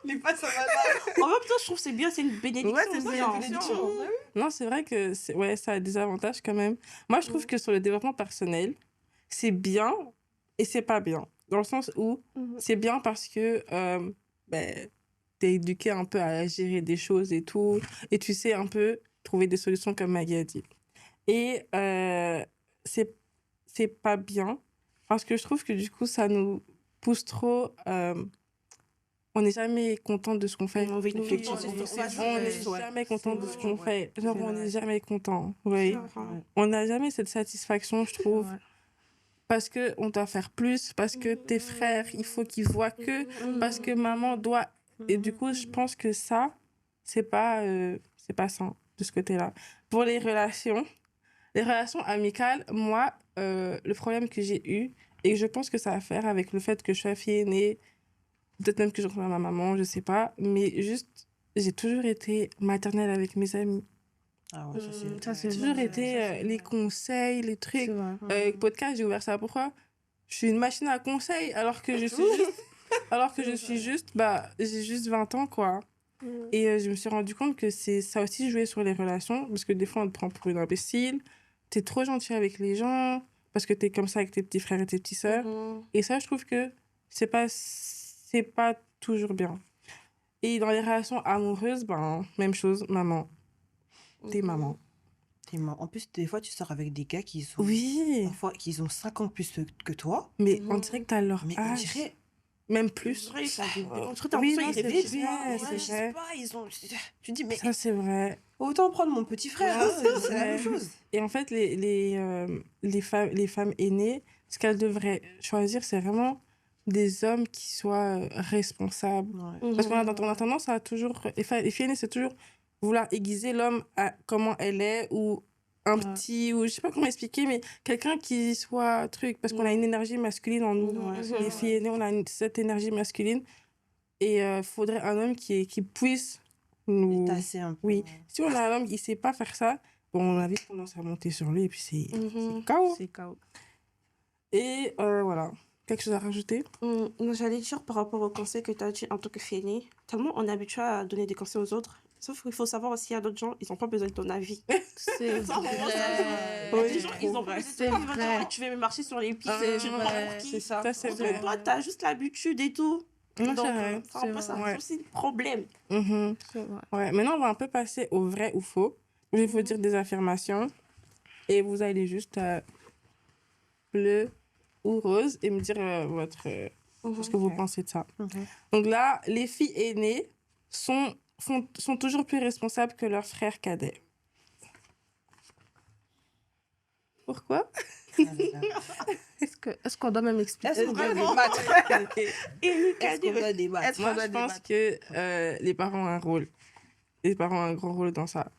Speaker 2: les pas ça va là.
Speaker 3: En même temps, je trouve que c'est bien, c'est une bénédiction.
Speaker 4: Ouais, c'est
Speaker 3: aussi,
Speaker 4: une
Speaker 3: hein.
Speaker 4: bénédiction.
Speaker 1: Non, c'est vrai que ouais, ça a des avantages quand même. Moi, je trouve que sur le développement personnel, c'est bien et c'est pas bien. Dans le sens où c'est bien parce que t'es éduqué un peu à gérer des choses et tout. Et tu sais un peu trouver des solutions comme Maggie a dit. Et c'est pas bien parce que je trouve que du coup, ça nous pousse trop... on n'est jamais content de ce qu'on fait.
Speaker 3: On veut tout le temps,
Speaker 2: Effectivement.
Speaker 3: c'est
Speaker 2: On
Speaker 3: ça.
Speaker 1: On n'est
Speaker 2: Ouais.
Speaker 1: jamais content de ce qu'on
Speaker 2: Ouais.
Speaker 1: fait. Genre,
Speaker 2: C'est
Speaker 1: on
Speaker 2: vrai.
Speaker 1: n'est jamais content. Oui.
Speaker 3: Enfin,
Speaker 1: On n'a jamais cette satisfaction, je trouve. Parce qu'on doit faire plus, parce que tes frères, il faut qu'ils voient que, parce que maman doit. Et du coup, je pense que ça, c'est pas sain de ce côté-là. Pour les relations amicales, moi, le problème que j'ai eu, et je pense que ça a à faire avec le fait que je suis fille aînée, peut-être même que je ressemble à ma maman, je sais pas, mais juste, j'ai toujours été maternelle avec mes amis.
Speaker 2: Ah ouais,
Speaker 4: Ça, c'est
Speaker 1: J'ai toujours
Speaker 4: vrai.
Speaker 1: été les conseils, les trucs.
Speaker 4: C'est vrai.
Speaker 1: Podcast, j'ai ouvert ça. Pourquoi? Je suis une machine à conseils alors que je suis juste, j'ai juste 20 ans, quoi. Et je me suis rendu compte que ça a aussi joué sur les relations, parce que des fois, on te prend pour une imbécile. T'es trop gentil avec les gens, parce que t'es comme ça avec tes petits frères et tes petites sœurs. Et ça, je trouve que c'est pas toujours bien. Et dans les relations amoureuses, même chose, maman. T'es maman.
Speaker 2: En plus, des fois, tu sors avec des gars
Speaker 1: Oui,
Speaker 2: parfois, qui ont 5 ans plus que toi.
Speaker 1: mais on dirait que t'as leur
Speaker 2: Mais on
Speaker 1: âge.
Speaker 2: dirait,
Speaker 1: même plus.
Speaker 3: Vrai, ça avait-
Speaker 1: Oh.
Speaker 3: en tout cas,
Speaker 1: Oui,
Speaker 3: t'as
Speaker 1: non,
Speaker 3: l'impression
Speaker 1: c'est
Speaker 3: qu'ils réfléchissent
Speaker 1: vrai,
Speaker 3: pas.
Speaker 1: c'est
Speaker 2: Ouais, je
Speaker 1: vrai.
Speaker 2: sais pas, ils ont... Tu dis, mais
Speaker 1: Ça, c'est vrai.
Speaker 2: autant prendre mon petit frère,
Speaker 1: Ouais,
Speaker 2: hein,
Speaker 1: c'est
Speaker 2: c'est la même
Speaker 1: vrai.
Speaker 2: chose.
Speaker 1: Et en fait, les femmes aînées, ce qu'elles devraient choisir, c'est vraiment des hommes qui soient responsables.
Speaker 2: Ouais.
Speaker 1: Parce qu'on a tendance à toujours... Les filles aînées, c'est toujours vouloir aiguiser l'homme à comment elle est, ou un
Speaker 2: Ouais.
Speaker 1: petit, ou je sais pas comment expliquer, mais quelqu'un qui soit truc. Parce qu'on a une énergie masculine en nous.
Speaker 2: Ouais,
Speaker 3: Mhm.
Speaker 1: Les filles aînées, on a cette énergie masculine. Et il faudrait un homme qui puisse nous...
Speaker 2: Tasser un peu.
Speaker 1: Oui. Si on a un homme qui sait pas faire ça, bon, on a vite tendance à monter sur lui et puis c'est
Speaker 3: Mhm.
Speaker 1: KO.
Speaker 4: C'est chaos.
Speaker 1: Et voilà. Quelque chose à rajouter?
Speaker 3: Non, j'allais dire par rapport au conseil que tu as dit en tant que fille aînée, tellement on est habitué à donner des conseils aux autres. Sauf qu'il faut savoir aussi, il y a d'autres gens, ils n'ont pas besoin de ton avis.
Speaker 4: C'est
Speaker 3: Ça, vraiment,
Speaker 4: vrai.
Speaker 3: ça,
Speaker 1: Oui,
Speaker 3: les gens, ils ont pas besoin de
Speaker 4: c'est
Speaker 3: ton avis. Ils vont dire,
Speaker 4: vrai.
Speaker 3: ah, tu veux me marcher sur les pieds.
Speaker 1: C'est
Speaker 3: tu veux
Speaker 4: vrai.
Speaker 3: me voir pour qui.
Speaker 2: C'est ça.
Speaker 1: Ça, c'est
Speaker 3: Parce que
Speaker 1: vrai.
Speaker 3: toi, tu as juste l'habitude et tout.
Speaker 1: Non,
Speaker 3: Donc,
Speaker 1: c'est vrai.
Speaker 3: c'est un
Speaker 4: C'est
Speaker 3: peu
Speaker 4: vrai.
Speaker 3: ça.
Speaker 1: Ouais.
Speaker 3: C'est aussi le problème.
Speaker 1: Mhm.
Speaker 4: C'est vrai.
Speaker 1: Ouais. Maintenant, on va un peu passer au vrai ou faux. Je vais vous dire des affirmations et vous allez juste bleu ou rose et me dire ce que vous pensez de ça.
Speaker 2: Mhm.
Speaker 1: Donc là, les filles aînées sont toujours plus responsables que leurs frères cadets. Pourquoi?
Speaker 4: Est-ce qu'on doit même expliquer?
Speaker 2: Est-ce qu'on doit
Speaker 3: Vraiment.
Speaker 2: débattre?
Speaker 3: Et le
Speaker 2: Est-ce qu'on doit débattre?
Speaker 4: Est-ce
Speaker 1: Moi,
Speaker 4: qu'on doit
Speaker 1: je pense
Speaker 4: débattre?
Speaker 1: que les parents ont un rôle. Les parents ont un grand rôle dans ça.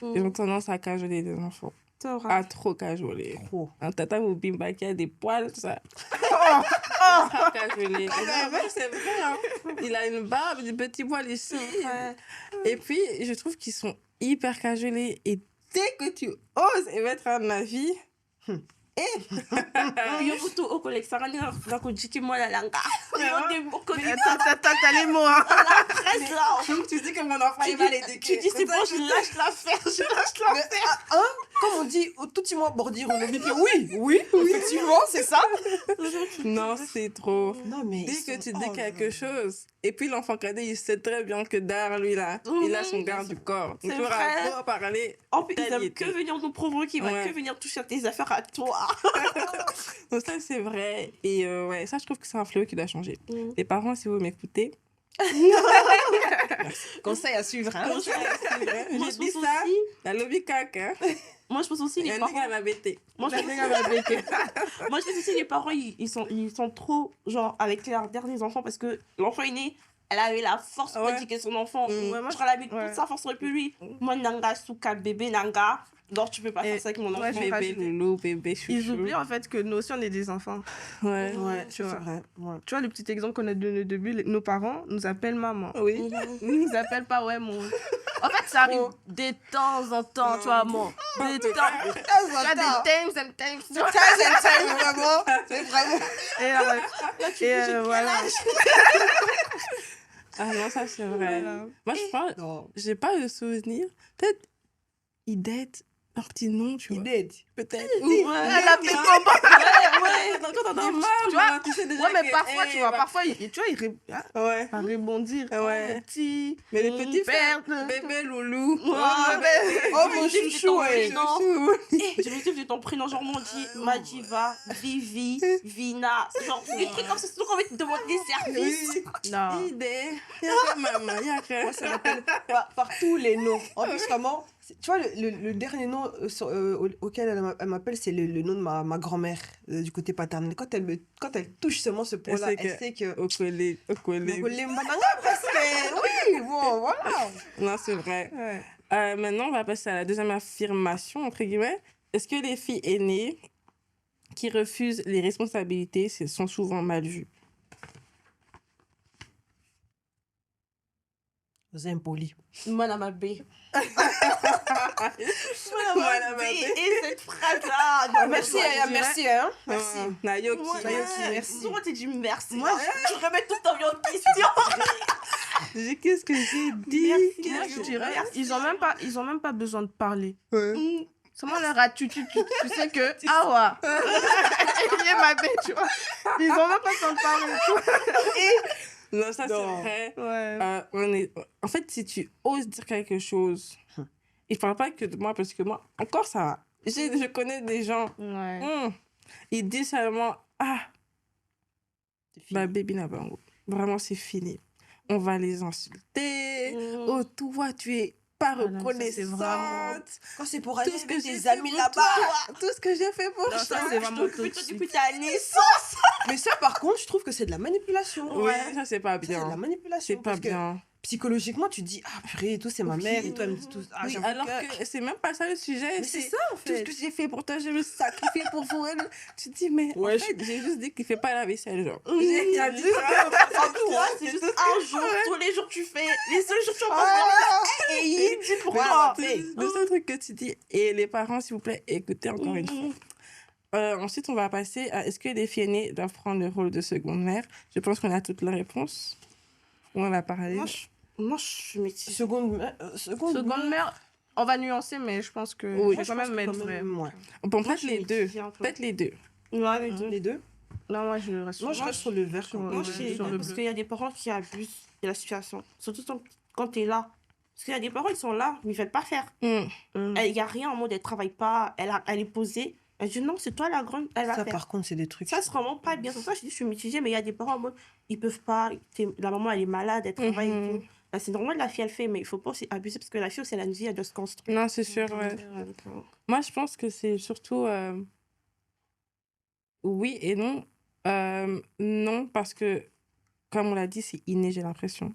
Speaker 1: Ils ont tendance à cajoler les enfants.
Speaker 3: C'est vrai.
Speaker 1: À trop cajoler.
Speaker 2: Trop.
Speaker 1: Un tata ou bimba qui a des poils, tout ça. Trop cajoler. Et non, mais c'est vrai, hein. Il a une barbe, des petits poils ici.
Speaker 3: Ouais.
Speaker 1: Et puis, je trouve qu'ils sont hyper cajolés. Et dès que tu oses émettre un avis...
Speaker 3: Iyo butu okolekisanga nakojiki mwana langa.
Speaker 4: T'as les mots, hein?
Speaker 3: Reste là.
Speaker 1: Donc, tu dis que mon enfant, il va l'éduquer.
Speaker 3: Tu dis c'est bon, je lâche l'affaire. Je lâche
Speaker 2: Mais,
Speaker 3: l'affaire.
Speaker 2: comme on dit, tout petit mois bordir, on dit oui, effectivement, c'est ça.
Speaker 1: Non, c'est trop.
Speaker 2: Non, mais
Speaker 1: Dès
Speaker 2: ils
Speaker 1: que
Speaker 2: sont-
Speaker 1: tu
Speaker 2: oh
Speaker 1: dis
Speaker 2: là
Speaker 1: quelque
Speaker 2: là.
Speaker 1: chose, et puis l'enfant cadet, il sait très bien que derrière lui, là, il a son garde du corps. Donc,
Speaker 3: C'est
Speaker 1: tu auras
Speaker 3: vrai.
Speaker 1: beau parler.
Speaker 3: En plus, ils
Speaker 1: Tel
Speaker 3: aiment
Speaker 1: était.
Speaker 3: que venir nous provoquer, ils
Speaker 1: Ouais.
Speaker 3: veulent que venir toucher à tes affaires à toi.
Speaker 1: Donc, ça, c'est vrai. Et ouais, ça, je trouve que c'est un fléau qui doit changer. Les parents, si vous m'écoutez,
Speaker 2: Conseil à suivre, hein.
Speaker 3: Moi, je
Speaker 1: j'ai dit
Speaker 3: pense
Speaker 1: ça,
Speaker 3: aussi-
Speaker 1: la lobby cac, hein.
Speaker 3: Moi, je pense aussi
Speaker 1: Il y
Speaker 3: les
Speaker 1: a un
Speaker 3: parents.
Speaker 1: nègre à la bêté.
Speaker 3: Moi, je pense moi, je pense aussi les parents, ils sont trop, genre, avec leurs derniers enfants parce que l'enfant est né, elle avait la force pour
Speaker 1: Ouais.
Speaker 3: éduquer son enfant.
Speaker 1: Ouais,
Speaker 3: Moi, je la mis
Speaker 4: ouais.
Speaker 3: toute sa force sur lui. Moi, Nanga, Souka, bébé, Nanga. Donc, tu peux pas faire ça avec mon enfant.
Speaker 4: ouais, je vais
Speaker 1: Bébé
Speaker 4: rajouter.
Speaker 1: loulou, bébé chouchou.
Speaker 4: Ils oublient en fait que nous aussi on est des enfants.
Speaker 1: Ouais.
Speaker 2: Ouais,
Speaker 4: Tu
Speaker 2: c'est
Speaker 4: vois.
Speaker 2: vrai. Ouais.
Speaker 4: Tu vois, le petit exemple qu'on a donné au début, nos parents nous appellent maman.
Speaker 1: Oui.
Speaker 4: Ils nous appellent pas ouais mon. En fait, ça arrive de temps en temps, tu vois, mon. De temps. Tu vois, des times and times. Tu vois.
Speaker 2: Vraiment, c'est vraiment.
Speaker 4: Et voilà.
Speaker 1: Ah non, ça, c'est vrai.
Speaker 4: Voilà.
Speaker 1: Moi, je pense,
Speaker 2: Non.
Speaker 1: j'ai pas de souvenir. Peut-être, il date un petit nom, tu vois.
Speaker 2: Idée.
Speaker 1: Peut-être.
Speaker 3: Ouais.
Speaker 4: Elle appelle
Speaker 3: Ouais. Donc, quand on a
Speaker 1: Des
Speaker 4: tu vois.
Speaker 1: mamans, tu sais déjà
Speaker 4: Ouais, mais
Speaker 1: que,
Speaker 4: parfois,
Speaker 1: hey,
Speaker 4: tu vois,
Speaker 1: bah,
Speaker 4: parfois, tu vois,
Speaker 1: Ouais.
Speaker 4: à rebondir.
Speaker 1: Ouais.
Speaker 4: Le petit.
Speaker 1: Mais les petits frères,
Speaker 4: père.
Speaker 1: bébé loulou.
Speaker 2: Oh, mon chouchou, ouais.
Speaker 3: Non. Je me souviens de ton prénom, genre, on dit Madiva, Vivi, Vina. Genre, des trucs comme ça, c'est toujours envie de te demander des services.
Speaker 1: Oui.
Speaker 4: Non.
Speaker 1: Idée. Y'a que maman, y'a que.
Speaker 2: Moi, ça m'appelle par tous les noms. En plus, vraiment, tu vois, le dernier nom auquel elle m'appelle, c'est le nom de ma grand-mère du côté paternel. Quand elle touche seulement ce point-là, elle sait que.
Speaker 1: Au collège. Au collège.
Speaker 2: Parce que, oui, bon, voilà.
Speaker 1: Non, c'est vrai.
Speaker 4: Ouais.
Speaker 1: Maintenant, on va passer à la deuxième affirmation, entre guillemets. Est-ce que les filles aînées qui refusent les responsabilités sont souvent mal vues?
Speaker 2: Vous êtes impoli.
Speaker 3: Madame B.
Speaker 1: Madame B.
Speaker 3: Et cette phrase-là. non,
Speaker 2: Merci,
Speaker 3: moi, je
Speaker 2: Aya,
Speaker 3: dirais-
Speaker 2: merci, hein. Merci.
Speaker 1: Nayoki.
Speaker 3: Moi,
Speaker 2: Nayoki, merci.
Speaker 3: Souvent, tu dis merci.
Speaker 4: Moi,
Speaker 3: Tu remets toute ta vie en question.
Speaker 1: Qu'est-ce que j'ai dit?
Speaker 4: Moi, je dirais,
Speaker 3: Merci.
Speaker 4: ils ont même pas besoin de parler.
Speaker 1: Ouais.
Speaker 4: Seulement leur attitude, tu sais que, ah ouais, il est ma bête, tu vois. Ils ont même pas besoin de parler. Tu vois.
Speaker 1: Non, ça, c'est
Speaker 2: Non.
Speaker 1: vrai.
Speaker 4: Ouais.
Speaker 1: En fait, si tu oses dire quelque chose, il ne parle pas que de moi, parce que moi, encore ça va. Je connais des gens,
Speaker 4: Ouais.
Speaker 1: ils disent seulement, ah,
Speaker 2: C'est fini.
Speaker 1: bah, baby n'a pas un goût. vraiment, c'est fini. On va les insulter. Oh, toi, tu es pas
Speaker 4: non, ça,
Speaker 1: reconnaissante.
Speaker 4: c'est vraiment-
Speaker 2: Quand c'est pour aller
Speaker 1: Tout ce que
Speaker 2: avec
Speaker 1: j'ai
Speaker 2: tes
Speaker 1: fait
Speaker 2: amis
Speaker 1: pour
Speaker 2: là-bas.
Speaker 1: toi, tout ce que j'ai fait pour
Speaker 4: Non,
Speaker 1: toi.
Speaker 4: ça, c'est vraiment toxique.
Speaker 3: Depuis ta naissance.
Speaker 2: Mais ça, par contre, je trouve que c'est de la manipulation.
Speaker 1: Oui, ça, c'est pas
Speaker 2: Ça, c'est de la
Speaker 1: bien.
Speaker 2: manipulation.
Speaker 1: C'est pas
Speaker 2: parce que
Speaker 1: bien.
Speaker 2: psychologiquement, tu te dis, ah purée, et tout, c'est ma
Speaker 3: Oui.
Speaker 2: mère, et toi, elle me dit tout. Ah,
Speaker 1: Oui,
Speaker 2: j'avoue
Speaker 1: alors que c'est même pas ça le sujet.
Speaker 2: Mais c'est
Speaker 1: C'est
Speaker 2: ça, en
Speaker 1: tout ce
Speaker 2: fait.
Speaker 1: que j'ai fait pour toi, je me sacrifie pour vous. Tu te dis, mais
Speaker 2: Ouais,
Speaker 1: en fait, j'ai juste dit qu'il fait pas la vaisselle, genre.
Speaker 3: Oui,
Speaker 1: J'ai rien dit.
Speaker 3: En tout cas, c'est juste un jour. Tous les jours, tu fais. Les seuls jours, tu vas pas et il dit pourquoi.
Speaker 2: Ouais,
Speaker 1: Le seul truc que tu dis. Et les parents, s'il vous plaît, écoutez encore une fois. Ensuite, on va passer à est-ce que les filles aînées doivent prendre le rôle de seconde mère? Je pense qu'on a toutes les réponses. On en a parlé.
Speaker 3: Moi, je suis métissée.
Speaker 4: Seconde mère, on va nuancer, mais je pense que
Speaker 1: Oui.
Speaker 4: je vais quand même mettre vrai.
Speaker 2: Ouais.
Speaker 1: Bon,
Speaker 3: Moi,
Speaker 1: peut-être
Speaker 3: je suis
Speaker 1: les deux.
Speaker 3: mitigée un peu.
Speaker 1: Peut-être les deux.
Speaker 3: Ouais, les deux.
Speaker 2: Les deux.
Speaker 4: Non, moi, je reste
Speaker 2: Moi, je reste sur le vert.
Speaker 4: sur-
Speaker 3: Moi,
Speaker 4: Ouais,
Speaker 3: je sais,
Speaker 4: sur le
Speaker 3: parce
Speaker 4: bleu.
Speaker 3: qu'il y a des parents qui abusent de la situation. Surtout quand tu es là. Parce qu'il y a des parents, ils sont là, mais ils veulent pas faire.
Speaker 1: Mm.
Speaker 3: Il n'y a rien en mode, elle travaille pas, elle est posée. Elle dit non, c'est toi la grande, elle va
Speaker 2: Ça,
Speaker 3: faire.
Speaker 2: par contre, c'est des trucs.
Speaker 3: Ça, c'est vraiment pas bien. C'est pour ça que je dis, je suis mitigée, mais il y a des parents en mode, ils peuvent pas. La maman, elle est malade, elle travaille et tout. Là, c'est normal, la fille, elle fait, mais il faut pas aussi abuser parce que la fille aussi, elle a une vie, elle doit se construire.
Speaker 1: Non, c'est sûr, ouais. Moi, je pense que c'est surtout oui et non. Non, parce que, comme on l'a dit, c'est inné, j'ai l'impression.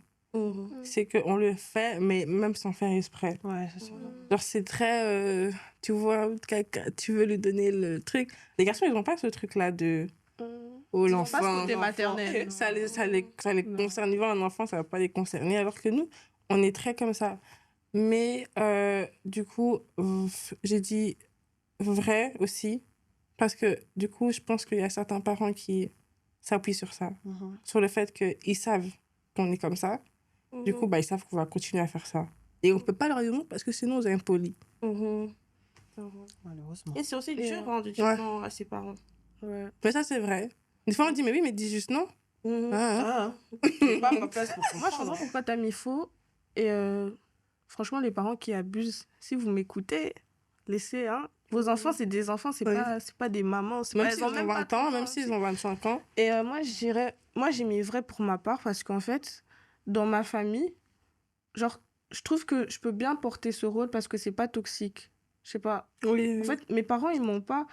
Speaker 1: C'est qu'on le fait, mais même sans faire exprès.
Speaker 2: Ouais, c'est ça.
Speaker 1: Genre, c'est très. Tu vois, quelqu'un, tu veux lui donner le truc. Les garçons, ils n'ont pas ce truc-là de. Oh,
Speaker 4: Ils ont pas ce
Speaker 1: l'enfant.
Speaker 4: côté maternel.
Speaker 1: Ça les
Speaker 4: Non.
Speaker 1: concerne. Ils voient un enfant, ça ne va pas les concerner. Alors que nous, on est très comme ça. Mais du coup, j'ai dit vrai aussi. Parce que du coup, je pense qu'il y a certains parents qui s'appuient sur ça. Sur le fait qu'ils savent qu'on est comme ça. Du coup, bah, ils savent qu'on va continuer à faire ça. Et on ne peut pas leur dire non parce que sinon, on est impoli.
Speaker 2: Malheureusement.
Speaker 3: Et c'est aussi
Speaker 4: Et,
Speaker 3: dur de dire
Speaker 1: ouais.
Speaker 3: non à ses parents.
Speaker 4: Ouais.
Speaker 1: Mais ça, c'est vrai. Des fois, on dit, mais oui, mais dis juste non. Ah, hein.
Speaker 2: Ah, c'est pas ma place pour
Speaker 4: Moi, je comprends pourquoi t'as mis faux. Et franchement, les parents qui abusent, si vous m'écoutez, laissez, hein. Vos enfants, c'est des enfants, c'est
Speaker 1: Oui.
Speaker 4: pas des mamans.
Speaker 1: Même
Speaker 4: pas,
Speaker 1: s'ils ont 20 ans, même s'ils ont 25 ans.
Speaker 4: Et moi, je dirais, moi, j'ai mis vrai pour ma part parce qu'en fait, dans ma famille, genre, je trouve que je peux bien porter ce rôle parce que c'est pas toxique. Je sais pas.
Speaker 1: Oui,
Speaker 4: En fait, mes parents, ils m'ont pas.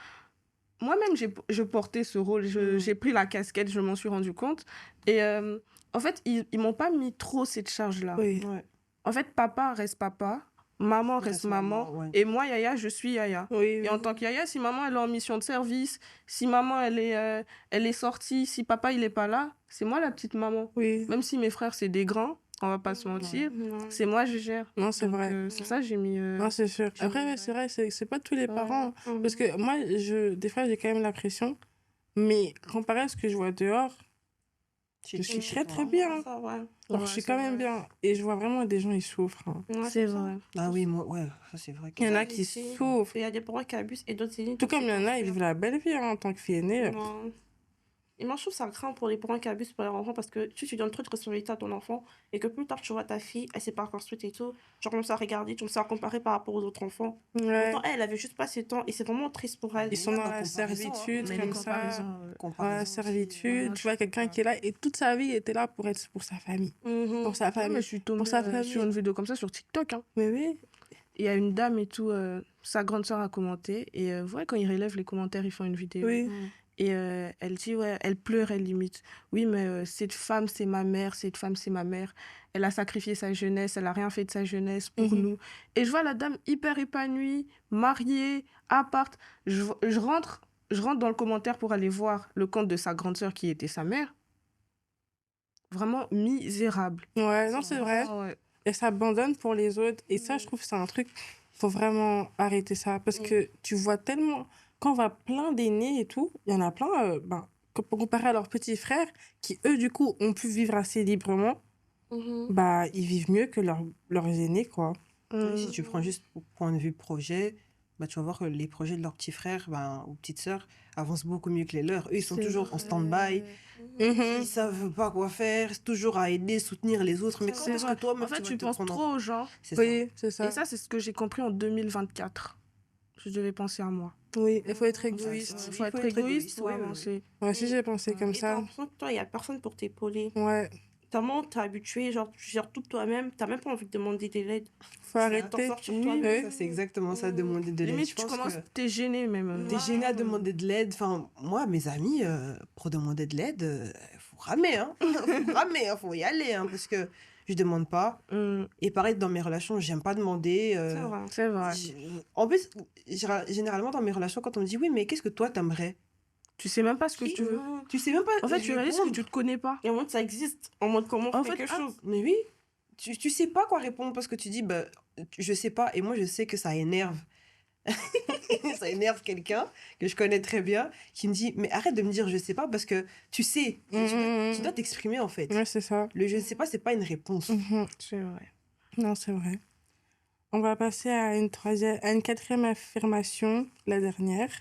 Speaker 4: Moi-même, je portais ce rôle. J'ai pris la casquette, je m'en suis rendu compte. Et en fait, ils m'ont pas mis trop cette charge-là.
Speaker 1: oui.
Speaker 2: Ouais.
Speaker 4: En fait, papa reste papa, maman reste maman.
Speaker 2: ouais.
Speaker 4: Et moi, Yaya, je suis Yaya.
Speaker 1: Oui,
Speaker 4: Et en tant que Yaya, si maman elle est en mission de service, si maman elle est sortie, si papa il est pas là, c'est moi la petite maman.
Speaker 1: oui.
Speaker 4: Même si mes frères c'est des grands, on va pas se mentir, c'est moi je gère.
Speaker 1: Non, c'est
Speaker 4: Donc,
Speaker 1: vrai.
Speaker 4: c'est ça j'ai mis.
Speaker 1: Non, c'est sûr.
Speaker 4: j'ai
Speaker 1: Après,
Speaker 4: mis
Speaker 1: ouais, c'est vrai, c'est pas tous les
Speaker 4: Ouais.
Speaker 1: parents. Parce que moi, des fois, j'ai quand même la pression. Mais comparé à ce que je vois dehors, je suis très, très bien.
Speaker 3: Ça, ouais.
Speaker 1: Alors, je suis quand même bien. Et je vois vraiment des gens, ils souffrent. Hein.
Speaker 3: Ouais,
Speaker 4: C'est
Speaker 3: ça.
Speaker 4: vrai.
Speaker 2: Ah oui, moi, ouais, ça c'est vrai.
Speaker 1: Il y en a
Speaker 3: Ça,
Speaker 1: qui
Speaker 3: c'est-
Speaker 1: souffrent.
Speaker 3: Il y a des parents qui abusent et d'autres, c'est
Speaker 1: Tout comme il y en a, ils vivent la belle vie hein, en tant que fille aînée.
Speaker 3: Non. Et moi, je trouve ça craint pour les parents qui abusent pour leur enfant parce que tu donnes trop de responsabilité à ton enfant et que plus tard tu vois ta fille, elle s'est pas construite et tout, tu commences à regarder, tu commences à comparer par rapport aux autres enfants.
Speaker 1: Ouais.
Speaker 3: Pourtant, elle avait juste pas ses temps et c'est vraiment triste pour elle.
Speaker 1: Ils sont
Speaker 2: Ouais,
Speaker 1: dans
Speaker 2: la
Speaker 1: la
Speaker 2: comparaison,
Speaker 1: servitude,
Speaker 4: Mais les
Speaker 1: comme ça.
Speaker 4: comparaisons,
Speaker 1: Voilà, servitude.
Speaker 4: Ouais,
Speaker 1: Tu vois quelqu'un qui est là et toute sa vie, il était là pour être pour sa famille.
Speaker 3: Mhm.
Speaker 1: Pour sa
Speaker 4: Ouais, mais
Speaker 1: famille.
Speaker 4: je suis tombée
Speaker 1: Pour sa famille.
Speaker 4: sur une vidéo comme ça sur TikTok. Hein.
Speaker 1: Mais oui.
Speaker 4: Il y a une dame et tout, sa grande sœur a commenté. Et ouais, quand ils relèvent les commentaires, ils font une vidéo.
Speaker 1: Oui.
Speaker 4: Et elle dit, ouais, elle pleure, elle limite. Oui, mais cette femme, c'est ma mère, cette femme, c'est ma mère. Elle a sacrifié sa jeunesse, elle a rien fait de sa jeunesse pour
Speaker 1: Mhm.
Speaker 4: nous. Et je vois la dame hyper épanouie, mariée, appart. Je rentre dans le commentaire pour aller voir le compte de sa grande sœur qui était sa mère. Vraiment misérable.
Speaker 1: Ouais, non, c'est vrai.
Speaker 4: Ah ouais.
Speaker 1: Elle s'abandonne pour les autres. Et ça, je trouve que c'est un truc, faut vraiment arrêter ça. Parce que tu vois tellement, quand on voit plein d'aînés et tout, il y en a plein, comparé à leurs petits frères, qui eux, du coup, ont pu vivre assez librement, bah, ils vivent mieux que leurs aînés, quoi.
Speaker 2: Si tu prends juste au point de vue projet, bah, tu vas voir que les projets de leurs petits frères ou petites sœurs avancent beaucoup mieux que les leurs. Eux, ils sont
Speaker 4: C'est
Speaker 2: toujours en stand-by.
Speaker 1: Mhm.
Speaker 2: Ils savent pas quoi faire, toujours à aider, soutenir les autres. Mais
Speaker 4: C'est
Speaker 2: comment est-ce
Speaker 4: vrai.
Speaker 2: que toi,
Speaker 4: En fait, tu penses trop aux gens.
Speaker 2: C'est ça.
Speaker 1: Oui, c'est ça.
Speaker 4: Et ça, c'est ce que j'ai compris en 2024. je devais penser à moi.
Speaker 1: Oui, il faut être égoïste.
Speaker 4: Il faut être égoïste pour avancer.
Speaker 1: Ouais, si j'ai pensé comme
Speaker 3: Et t'as
Speaker 1: ça.
Speaker 3: l'impression que toi, il n'y a personne pour t'épauler.
Speaker 1: Ouais,
Speaker 3: Tellement t'es habitué, genre, tu gères tout toi-même, t'as même pas envie de demander de l'aide.
Speaker 1: faut
Speaker 3: T'en
Speaker 1: arrêter.
Speaker 3: sortir
Speaker 4: Oui,
Speaker 3: toi-même.
Speaker 1: oui.
Speaker 2: Ça, c'est exactement ça, demander de l'aide.
Speaker 4: Limite,
Speaker 2: Je
Speaker 4: tu
Speaker 2: pense
Speaker 4: commences,
Speaker 2: que
Speaker 4: t'es gêné même.
Speaker 2: t'es gêné à demander de l'aide. Enfin, moi, mes amis, pour demander de l'aide, faut ramer, hein. Faut ramer, hein, faut y aller, hein, parce que je demande pas. Et pareil, dans mes relations, j'aime pas demander.
Speaker 3: C'est vrai.
Speaker 4: C'est vrai.
Speaker 2: En plus, généralement, dans mes relations, quand on me dit, oui, mais qu'est-ce que toi, t'aimerais?
Speaker 4: Tu sais même pas ce que
Speaker 3: Qui-
Speaker 4: tu veux.
Speaker 2: Tu sais même pas.
Speaker 4: En fait, tu réalises que
Speaker 2: répondre.
Speaker 4: tu te connais pas.
Speaker 3: Et en mode, ça existe. En mode, comment
Speaker 4: En
Speaker 3: faire
Speaker 4: fait,
Speaker 3: quelque chose.
Speaker 2: Mais oui, tu sais pas quoi répondre parce que tu dis, bah, je sais pas. Et moi, je sais que ça énerve. Ça énerve quelqu'un que je connais très bien qui me dit, mais arrête de me dire je sais pas parce que tu sais. Tu dois t'exprimer en fait.
Speaker 1: Ouais, c'est ça.
Speaker 2: Le je ne sais pas, c'est pas une réponse.
Speaker 4: C'est vrai.
Speaker 1: Non, c'est vrai. On va passer à une quatrième affirmation, la dernière.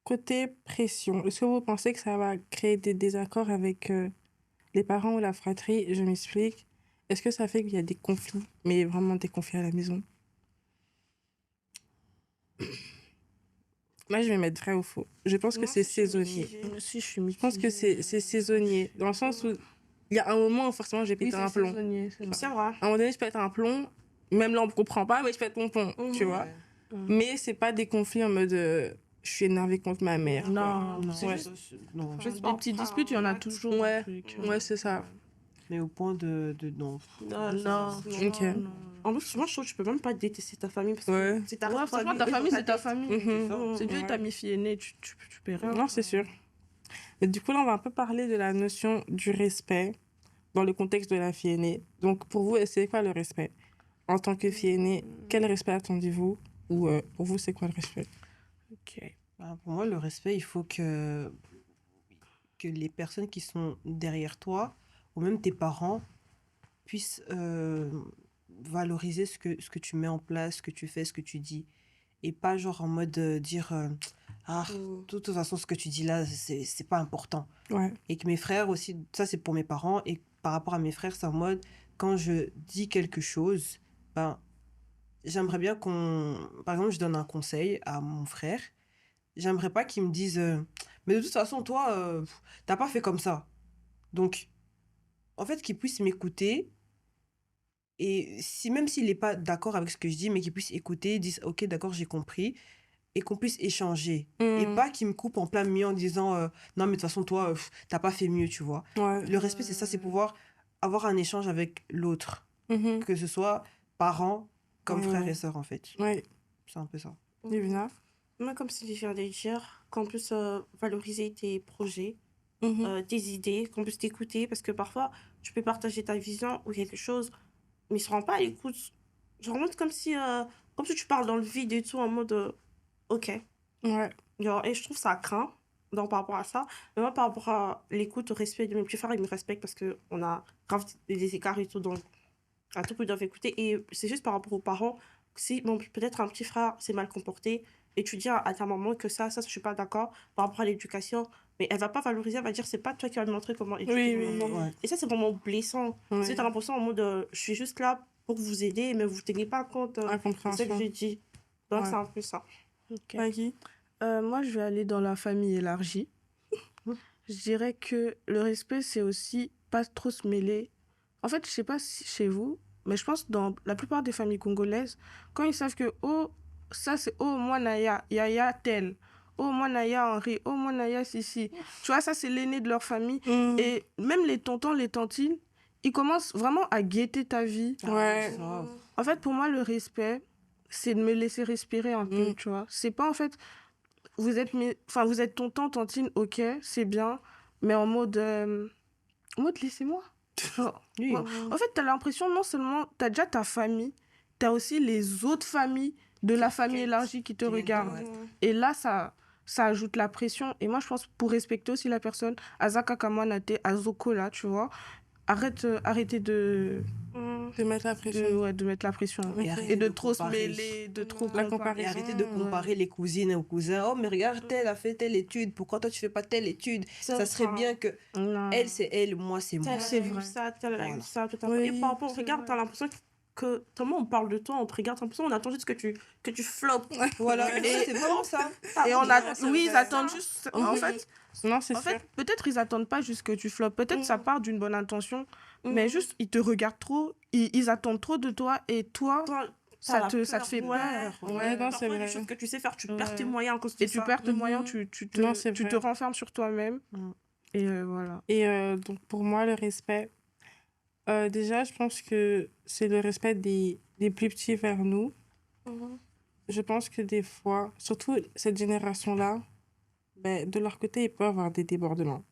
Speaker 1: Côté pression, est-ce que vous pensez que ça va créer des désaccords avec les parents ou la fratrie? Je m'explique. Est-ce que ça fait qu'il y a des conflits, mais vraiment des conflits à la maison? Moi, je vais mettre vrai ou faux. Je pense que
Speaker 3: Moi,
Speaker 1: c'est
Speaker 3: je suis
Speaker 1: saisonnier.
Speaker 3: mitigée.
Speaker 4: Moi aussi, je suis
Speaker 1: Je pense que c'est saisonnier, dans le sens où il y a un moment où forcément je vais péter un plomb.
Speaker 3: C'est vrai.
Speaker 1: À un moment donné, je pète un plomb. Même là, on ne comprend pas, mais je pète mon plomb, tu vois. Mais c'est pas des conflits en mode je suis énervée contre ma mère.
Speaker 4: Non,
Speaker 2: Non,
Speaker 4: c'est
Speaker 1: Ouais.
Speaker 2: non.
Speaker 4: juste des petites disputes, il y en a toujours.
Speaker 1: Ouais.
Speaker 4: un truc.
Speaker 1: Ouais, c'est ça.
Speaker 2: Mais au point de non.
Speaker 4: Non.
Speaker 1: Ok.
Speaker 4: non.
Speaker 3: En plus, moi, je trouve que tu peux même pas détester ta famille parce que
Speaker 1: Ouais.
Speaker 3: c'est ta
Speaker 4: Ouais, franchement, ta famille, c'est ta famille.
Speaker 1: Mhm.
Speaker 4: C'est Dieu
Speaker 1: Ouais.
Speaker 4: t'a mis fille aînée, tu peux rien.
Speaker 1: Non, c'est sûr. Et du coup, là, on va un peu parler de la notion du respect dans le contexte de la fille aînée. Donc, pour vous, c'est quoi le respect? En tant que fille aînée, quel respect attendez-vous? Ou pour vous, c'est quoi le respect?
Speaker 4: Ok.
Speaker 2: Bah, pour moi, le respect, il faut que les personnes qui sont derrière toi, ou même tes parents, puissent valoriser ce que tu mets en place, ce que tu fais, ce que tu dis. Et pas genre en mode dire ah, de toute façon, ce que tu dis là, c'est pas important.
Speaker 1: Ouais.
Speaker 2: Et que mes frères aussi, ça c'est pour mes parents, et par rapport à mes frères, c'est en mode quand je dis quelque chose, ben, j'aimerais bien par exemple, je donne un conseil à mon frère, j'aimerais pas qu'il me dise mais de toute façon, toi, t'as pas fait comme ça. Donc, en fait, qu'il puisse m'écouter. Et même s'il n'est pas d'accord avec ce que je dis, mais qu'il puisse écouter, dire ok, d'accord, j'ai compris, et qu'on puisse échanger. Et pas qu'il me coupe en plein milieu en disant non, mais de toute façon, toi, t'as pas fait mieux, tu vois.
Speaker 1: Ouais.
Speaker 2: Le respect, c'est ça, c'est pouvoir avoir un échange avec l'autre,
Speaker 1: Mhm.
Speaker 2: que ce soit parents comme
Speaker 1: Ouais,
Speaker 2: frères
Speaker 1: ouais.
Speaker 2: et sœurs, en fait.
Speaker 1: Ouais.
Speaker 2: C'est un peu ça.
Speaker 1: Livina?
Speaker 3: Moi, comme si je viens de dire, qu'on puisse valoriser tes projets,
Speaker 1: Mhm.
Speaker 3: tes idées, qu'on puisse t'écouter, parce que parfois, tu peux partager ta vision ou quelque chose, mais ils ne se rendent pas à l'écoute. Genre, en mode comme si tu parles dans le vide et tout, en mode ok.
Speaker 1: Ouais.
Speaker 3: Genre, et je trouve ça craint donc, par rapport à ça. Mais moi, par rapport à l'écoute, au respect de mes petits frères, ils me respectent parce qu'on a grave des écarts et tout, donc à tout, ils doivent écouter. Et c'est juste par rapport aux parents, si bon, peut-être un petit frère s'est mal comporté, et tu dis à ta maman que ça, je suis pas d'accord par rapport à l'éducation, mais elle va pas valoriser, elle va dire c'est pas toi qui vas me montrer comment éduquer
Speaker 1: Oui,
Speaker 3: mon
Speaker 1: oui,
Speaker 3: enfant.
Speaker 2: Ouais.
Speaker 3: Et ça, c'est vraiment blessant.
Speaker 1: Ouais.
Speaker 3: C'est t'as l'impression en mode je suis juste là pour vous aider, mais vous tenez pas compte de ce que
Speaker 1: Incompréhension.
Speaker 3: j'ai dit. Donc,
Speaker 1: Ouais.
Speaker 3: c'est un peu ça.
Speaker 4: Ok.
Speaker 1: Maggie?
Speaker 4: Moi, je vais aller dans la famille élargie. Je dirais que le respect, c'est aussi pas trop se mêler. En fait, je sais pas si chez vous, mais je pense dans la plupart des familles congolaises, quand ils savent que, oh, ça c'est, oh, moi Naya, Yaya tel, oh, moi Naya Henri, oh, moi Naya Sissi. Tu vois, ça c'est l'aîné de leur famille. Et même les tontons, les tantines, ils commencent vraiment à guetter ta vie.
Speaker 1: Ouais.
Speaker 4: En fait, pour moi, le respect, c'est de me laisser respirer un peu, tu vois. C'est pas, en fait, vous êtes tonton, tantine, ok, c'est bien, mais en mode laissez-moi.
Speaker 2: Oui.
Speaker 4: En fait, t'as l'impression, non seulement, t'as déjà ta famille, t'as aussi les autres familles de la famille élargie qui te regardent.
Speaker 2: ouais.
Speaker 4: Et là, ça ajoute la pression. Et moi, je pense, pour respecter aussi la personne, Azaka Kamwanate, Azoko, là, tu vois, arrêtez de
Speaker 1: mettre la pression.
Speaker 4: de mettre la pression.
Speaker 1: Ok.
Speaker 4: Et de trop se
Speaker 2: comparer.
Speaker 4: mêler, de trop
Speaker 1: La
Speaker 2: Et
Speaker 1: comparaison.
Speaker 2: arrêter de comparer les cousines aux cousins. Oh, mais regarde, telle a fait telle étude. Pourquoi toi, tu fais pas telle étude? Ça serait bien que
Speaker 4: Non.
Speaker 2: elle, c'est elle, moi, c'est moi.
Speaker 3: Tel
Speaker 4: C'est
Speaker 3: a eu
Speaker 4: vrai.
Speaker 3: ça, tel a eu
Speaker 2: Voilà.
Speaker 3: ça, tout à
Speaker 1: Oui,
Speaker 3: fait. Et par rapport au
Speaker 4: c'est
Speaker 3: regard,
Speaker 4: vrai.
Speaker 3: t'as l'impression que tellement on parle de toi, on te regarde, l'impression on attend juste que tu floppes.
Speaker 2: Voilà, et c'est vraiment ça.
Speaker 4: Et oui, ils attendent juste. En fait,
Speaker 1: Non, c'est
Speaker 4: en
Speaker 1: sûr.
Speaker 4: fait, peut-être ils attendent pas juste que tu floppes. Peut-être ça part d'une bonne intention, mais
Speaker 3: Mhm.
Speaker 4: juste ils te regardent trop, ils attendent trop de toi et toi,
Speaker 3: Toi,
Speaker 4: ça
Speaker 3: t'as la
Speaker 4: ça te
Speaker 3: peur.
Speaker 4: fait
Speaker 3: Ouais.
Speaker 4: peur.
Speaker 1: Ouais, non, c'est
Speaker 3: Parfois,
Speaker 1: vrai.
Speaker 3: des choses que tu sais faire, tu perds tes
Speaker 4: Ouais.
Speaker 3: moyens à cause de
Speaker 4: Et
Speaker 3: ça.
Speaker 4: tu perds tes moyens,
Speaker 3: Mhm.
Speaker 1: Non, c'est
Speaker 4: tu te
Speaker 1: vrai.
Speaker 4: renfermes sur toi-même.
Speaker 2: Mm.
Speaker 4: Et voilà.
Speaker 1: Et donc, pour moi, le respect, déjà, je pense que c'est le respect des plus petits vers nous.
Speaker 3: Mhm.
Speaker 1: Je pense que des fois, surtout cette génération-là, ben, de leur côté, il peut y avoir des débordements.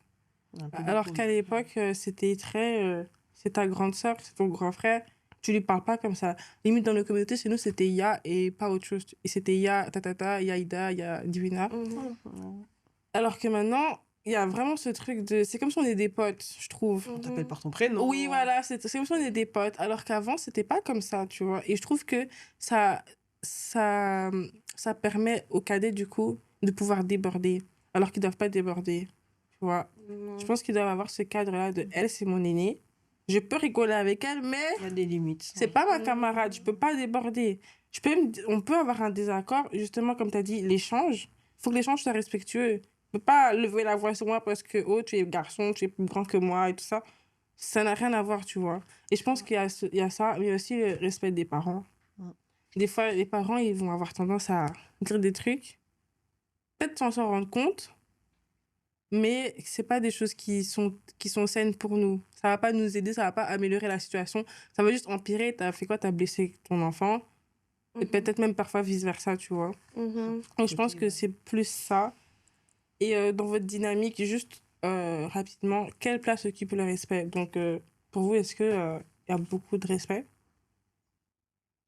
Speaker 2: Un peu
Speaker 1: Alors
Speaker 2: beaucoup.
Speaker 1: qu'à l'époque, c'était très... c'est ta grande sœur, c'est ton grand frère. Tu lui parles pas comme ça. Limite, dans nos communautés, chez nous, c'était Ya et pas autre chose. Et c'était Ya, tatata, Ya Ida, Ya Divina.
Speaker 3: Mhm.
Speaker 2: Mm.
Speaker 1: Alors que maintenant, il y a vraiment ce truc de... C'est comme si on est des potes, je trouve.
Speaker 2: On t'appelle par ton prénom.
Speaker 1: Oui, voilà, c'est comme si on est des potes. Alors qu'avant, c'était pas comme ça, tu vois. Et je trouve que ça, ça, ça permet aux cadets, du coup, de pouvoir déborder. Alors qu'ils doivent pas déborder, tu vois. Je pense qu'ils doivent avoir ce cadre-là de elle, c'est mon aînée. Je peux rigoler avec elle, mais
Speaker 2: Il y a des limites.
Speaker 1: c'est pas ma camarade. Je peux pas déborder. On peut avoir un désaccord, justement, comme tu as dit, l'échange. Il faut que l'échange soit respectueux. Je peux pas lever la voix sur moi parce que, oh, tu es garçon, tu es plus grand que moi et tout ça. Ça n'a rien à voir, tu vois. Et je pense qu'il y a, il y a ça, mais il y a aussi le respect des parents.
Speaker 2: Mm.
Speaker 1: Des fois, les parents, ils vont avoir tendance à dire des trucs, peut-être sans s'en rendre compte, mais c'est pas des choses qui sont saines pour nous. Ça va pas nous aider, ça va pas améliorer la situation. Ça va juste empirer. T'as fait quoi? T'as blessé ton enfant. Et peut-être même parfois vice-versa, tu vois.
Speaker 3: Mhm.
Speaker 1: Donc je pense
Speaker 2: Ok,
Speaker 1: que
Speaker 2: ouais.
Speaker 1: c'est plus ça. Et dans votre dynamique, juste rapidement, quelle place occupe le respect? Donc pour vous, est-ce que y a beaucoup de respect?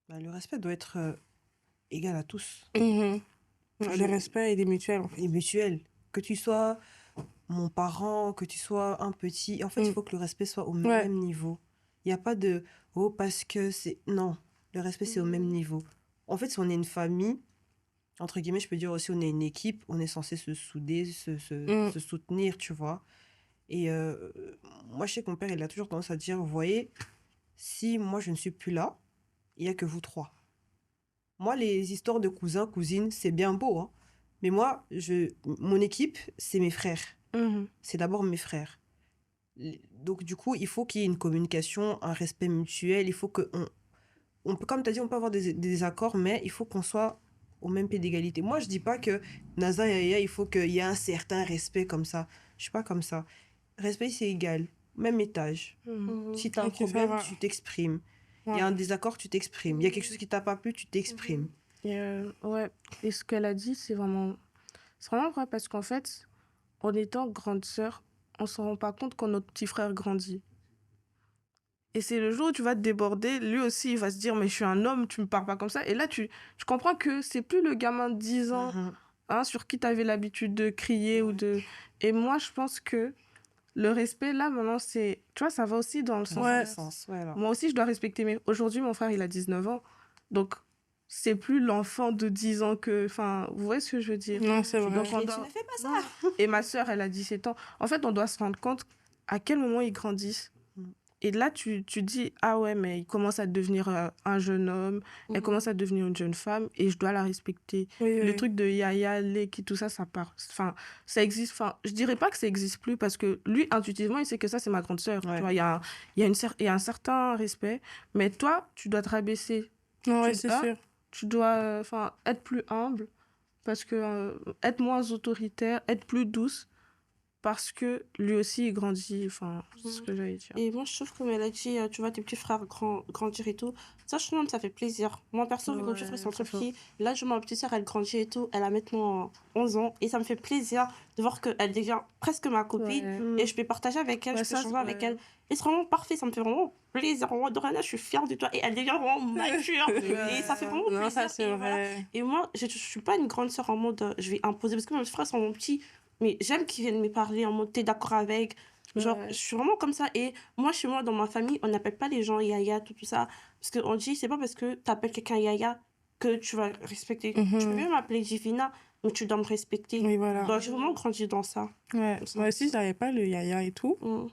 Speaker 2: Bah, le respect doit être égal à tous.
Speaker 1: Mhm.
Speaker 2: Je-
Speaker 1: Le respect, il est mutuel, en fait.
Speaker 2: Et mutuel. Que tu sois mon parent, que tu sois un petit. En fait, il
Speaker 1: Mm.
Speaker 2: faut que le respect soit au
Speaker 1: Ouais.
Speaker 2: même niveau. Il n'y a pas de oh, parce que c'est. Non, le respect, c'est au même niveau. En fait, si on est une famille, entre guillemets, je peux dire aussi, on est une équipe, on est censé se souder,
Speaker 1: Mm.
Speaker 2: se soutenir, tu vois. Et moi, je sais que mon père, il a toujours tendance à dire, vous voyez, si moi, je ne suis plus là, il n'y a que vous trois. Moi, les histoires de cousins, cousines, c'est bien beau, hein. Mais moi, mon équipe, c'est mes frères.
Speaker 4: Mhm.
Speaker 2: C'est d'abord mes frères. Donc, du coup, il faut qu'il y ait une communication, un respect mutuel. Il faut que on peut, comme tu as dit, on peut avoir des désaccords, mais il faut qu'on soit au même pied d'égalité. Moi, je dis pas que Naza et Aya, il faut qu'il y ait un certain respect comme ça. Je suis pas comme ça. Respect, c'est égal. Même étage.
Speaker 4: Mhm.
Speaker 2: Si tu as un
Speaker 1: Ok, ça
Speaker 2: problème,
Speaker 1: va.
Speaker 2: tu t'exprimes. Il y
Speaker 1: Ouais.
Speaker 2: a un désaccord, tu t'exprimes. Il y a quelque chose qui t'a pas plu, tu t'exprimes.
Speaker 4: Et ouais, et ce qu'elle a dit, c'est vraiment vrai parce qu'en fait, en étant grande sœur, on s'en rend pas compte quand notre petit frère grandit. Et c'est le jour où tu vas te déborder, lui aussi, il va se dire, mais je suis un homme, tu me parles pas comme ça. Et là, tu comprends que c'est plus le gamin de 10 ans
Speaker 2: Mhm.
Speaker 4: hein, sur qui tu avais l'habitude de crier ou de... Et moi, je pense que le respect, là, maintenant, c'est... Tu vois, ça va aussi dans le sens...
Speaker 2: Dans
Speaker 1: Ouais.
Speaker 2: le sens, voilà.
Speaker 4: Moi aussi, je dois respecter mes... Aujourd'hui, mon frère, il a 19 ans. Donc, c'est plus l'enfant de 10 ans que... Enfin, vous voyez ce que je veux dire?
Speaker 1: Non, c'est vrai.
Speaker 4: Donc, on
Speaker 3: Et tu
Speaker 4: doit...
Speaker 3: ne fais pas ça.
Speaker 4: Et ma sœur, elle a 17 ans. En fait, on doit se rendre compte à quel moment ils grandissent. Et là, tu dis, ah ouais, mais il commence à devenir un jeune homme, elle commence à devenir une jeune femme, et je dois la respecter.
Speaker 1: Oui,
Speaker 4: Le
Speaker 1: oui.
Speaker 4: truc de Yaya, Leki, tout ça, ça part. Enfin, ça existe. Enfin, je dirais pas que ça existe plus, parce que lui, intuitivement, il sait que ça, c'est ma grande sœur.
Speaker 2: Ouais.
Speaker 4: Tu vois, il y a un certain respect, mais toi, tu dois te rabaisser.
Speaker 1: Non, ouais,
Speaker 4: Tu-
Speaker 1: c'est
Speaker 4: hein,
Speaker 1: sûr.
Speaker 4: Tu dois être plus humble, parce que être moins autoritaire, être plus douce, parce que lui aussi, il grandit. Enfin, c'est ce que j'allais dire.
Speaker 3: Et moi, je trouve, comme elle a dit, tu vois tes petits frères grandir et tout. Ça, je trouve même, ça fait plaisir. Moi, perso, vu que mes petits frères sont trop petits, là, je vois ma petite sœur, elle grandit et tout. Elle a maintenant 11 ans. Et ça me fait plaisir de voir qu'elle devient presque ma copine.
Speaker 4: Ouais.
Speaker 3: Et je peux partager avec elle,
Speaker 4: Ouais,
Speaker 3: je peux
Speaker 4: ça,
Speaker 3: changer avec
Speaker 4: ouais.
Speaker 3: elle. Et c'est vraiment parfait, ça me fait vraiment plaisir. Vraiment, Dorana, je suis fière de toi. Et elle devient vraiment mature. Et ça fait vraiment plaisir.
Speaker 1: Non, ça, c'est
Speaker 3: et voilà.
Speaker 1: vrai.
Speaker 3: Et moi, je suis pas une grande sœur en mode je vais imposer. Parce que mes petits frères sont mon petit. Mais j'aime qu'ils viennent me parler en mode t'es d'accord avec. Genre,
Speaker 4: Ouais.
Speaker 3: je suis vraiment comme ça. Et moi, chez moi, dans ma famille, on n'appelle pas les gens Yaya, tout ça. Parce qu'on dit, c'est pas parce que t'appelles quelqu'un Yaya que tu vas respecter. Tu peux bien m'appeler Divina, mais tu dois me respecter.
Speaker 1: Oui, voilà.
Speaker 3: Donc, j'ai vraiment grandi dans ça.
Speaker 1: Ouais.
Speaker 3: Comme ça.
Speaker 1: Moi aussi, je n'avais pas le yaya et tout.
Speaker 3: Mm.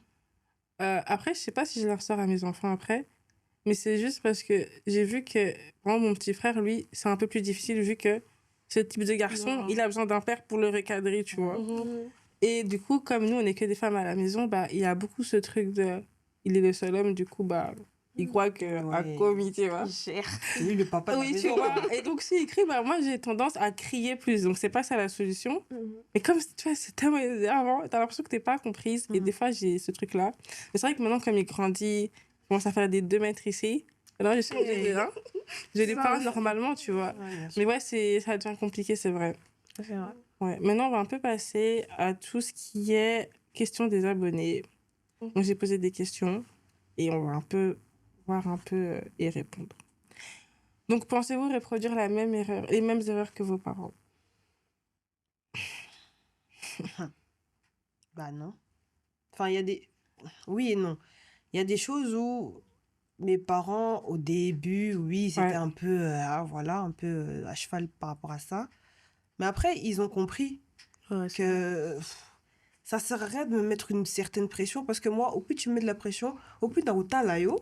Speaker 1: Après, je sais pas si je leur sors à mes enfants après. Mais c'est juste parce que j'ai vu que, vraiment, mon petit frère, lui, c'est un peu plus difficile vu que ce type de garçon,
Speaker 3: Non.
Speaker 1: il a besoin d'un père pour le recadrer, tu vois. Et du coup, comme nous, on n'est que des femmes à la maison, bah, il y a beaucoup ce truc de... Il est le seul homme, du coup, bah, il croit qu'à
Speaker 2: Ouais.
Speaker 1: commis, tu vois.
Speaker 3: Il gère.
Speaker 2: C'est lui le papa de la
Speaker 1: Oui, tu
Speaker 2: maison.
Speaker 1: vois. Et donc, s'il crie, bah, moi, j'ai tendance à crier plus. Donc, c'est pas ça la solution. Mais comme, tu vois, c'est tellement énervant, t'as l'impression que t'es pas comprise. Et des fois, j'ai ce truc-là. Mais c'est vrai que maintenant, comme il grandit, il commence à faire des 2 mètres ici. Alors, je suis obligée de je les parle normalement, tu vois.
Speaker 2: Ouais, bien sûr.
Speaker 1: Mais ouais, ça devient compliqué, c'est vrai.
Speaker 4: C'est vrai.
Speaker 1: Ouais. Maintenant, on va un peu passer à tout ce qui est questions des abonnés. Donc, j'ai posé des questions et on va un peu voir un peu et répondre. Donc, pensez-vous reproduire la même erreur, les mêmes erreurs que vos parents?
Speaker 2: Bah non. Enfin, il y a des... Oui et non. Il y a des choses où mes parents, au début, oui, c'était
Speaker 1: Ouais.
Speaker 2: un peu, voilà, un peu à cheval par rapport à ça. Mais après, ils ont compris
Speaker 4: Ouais, c'est vrai.
Speaker 2: que ça sert à rien de me mettre une certaine pression parce que moi, au plus tu me mets de la pression, au plus t'as là yo,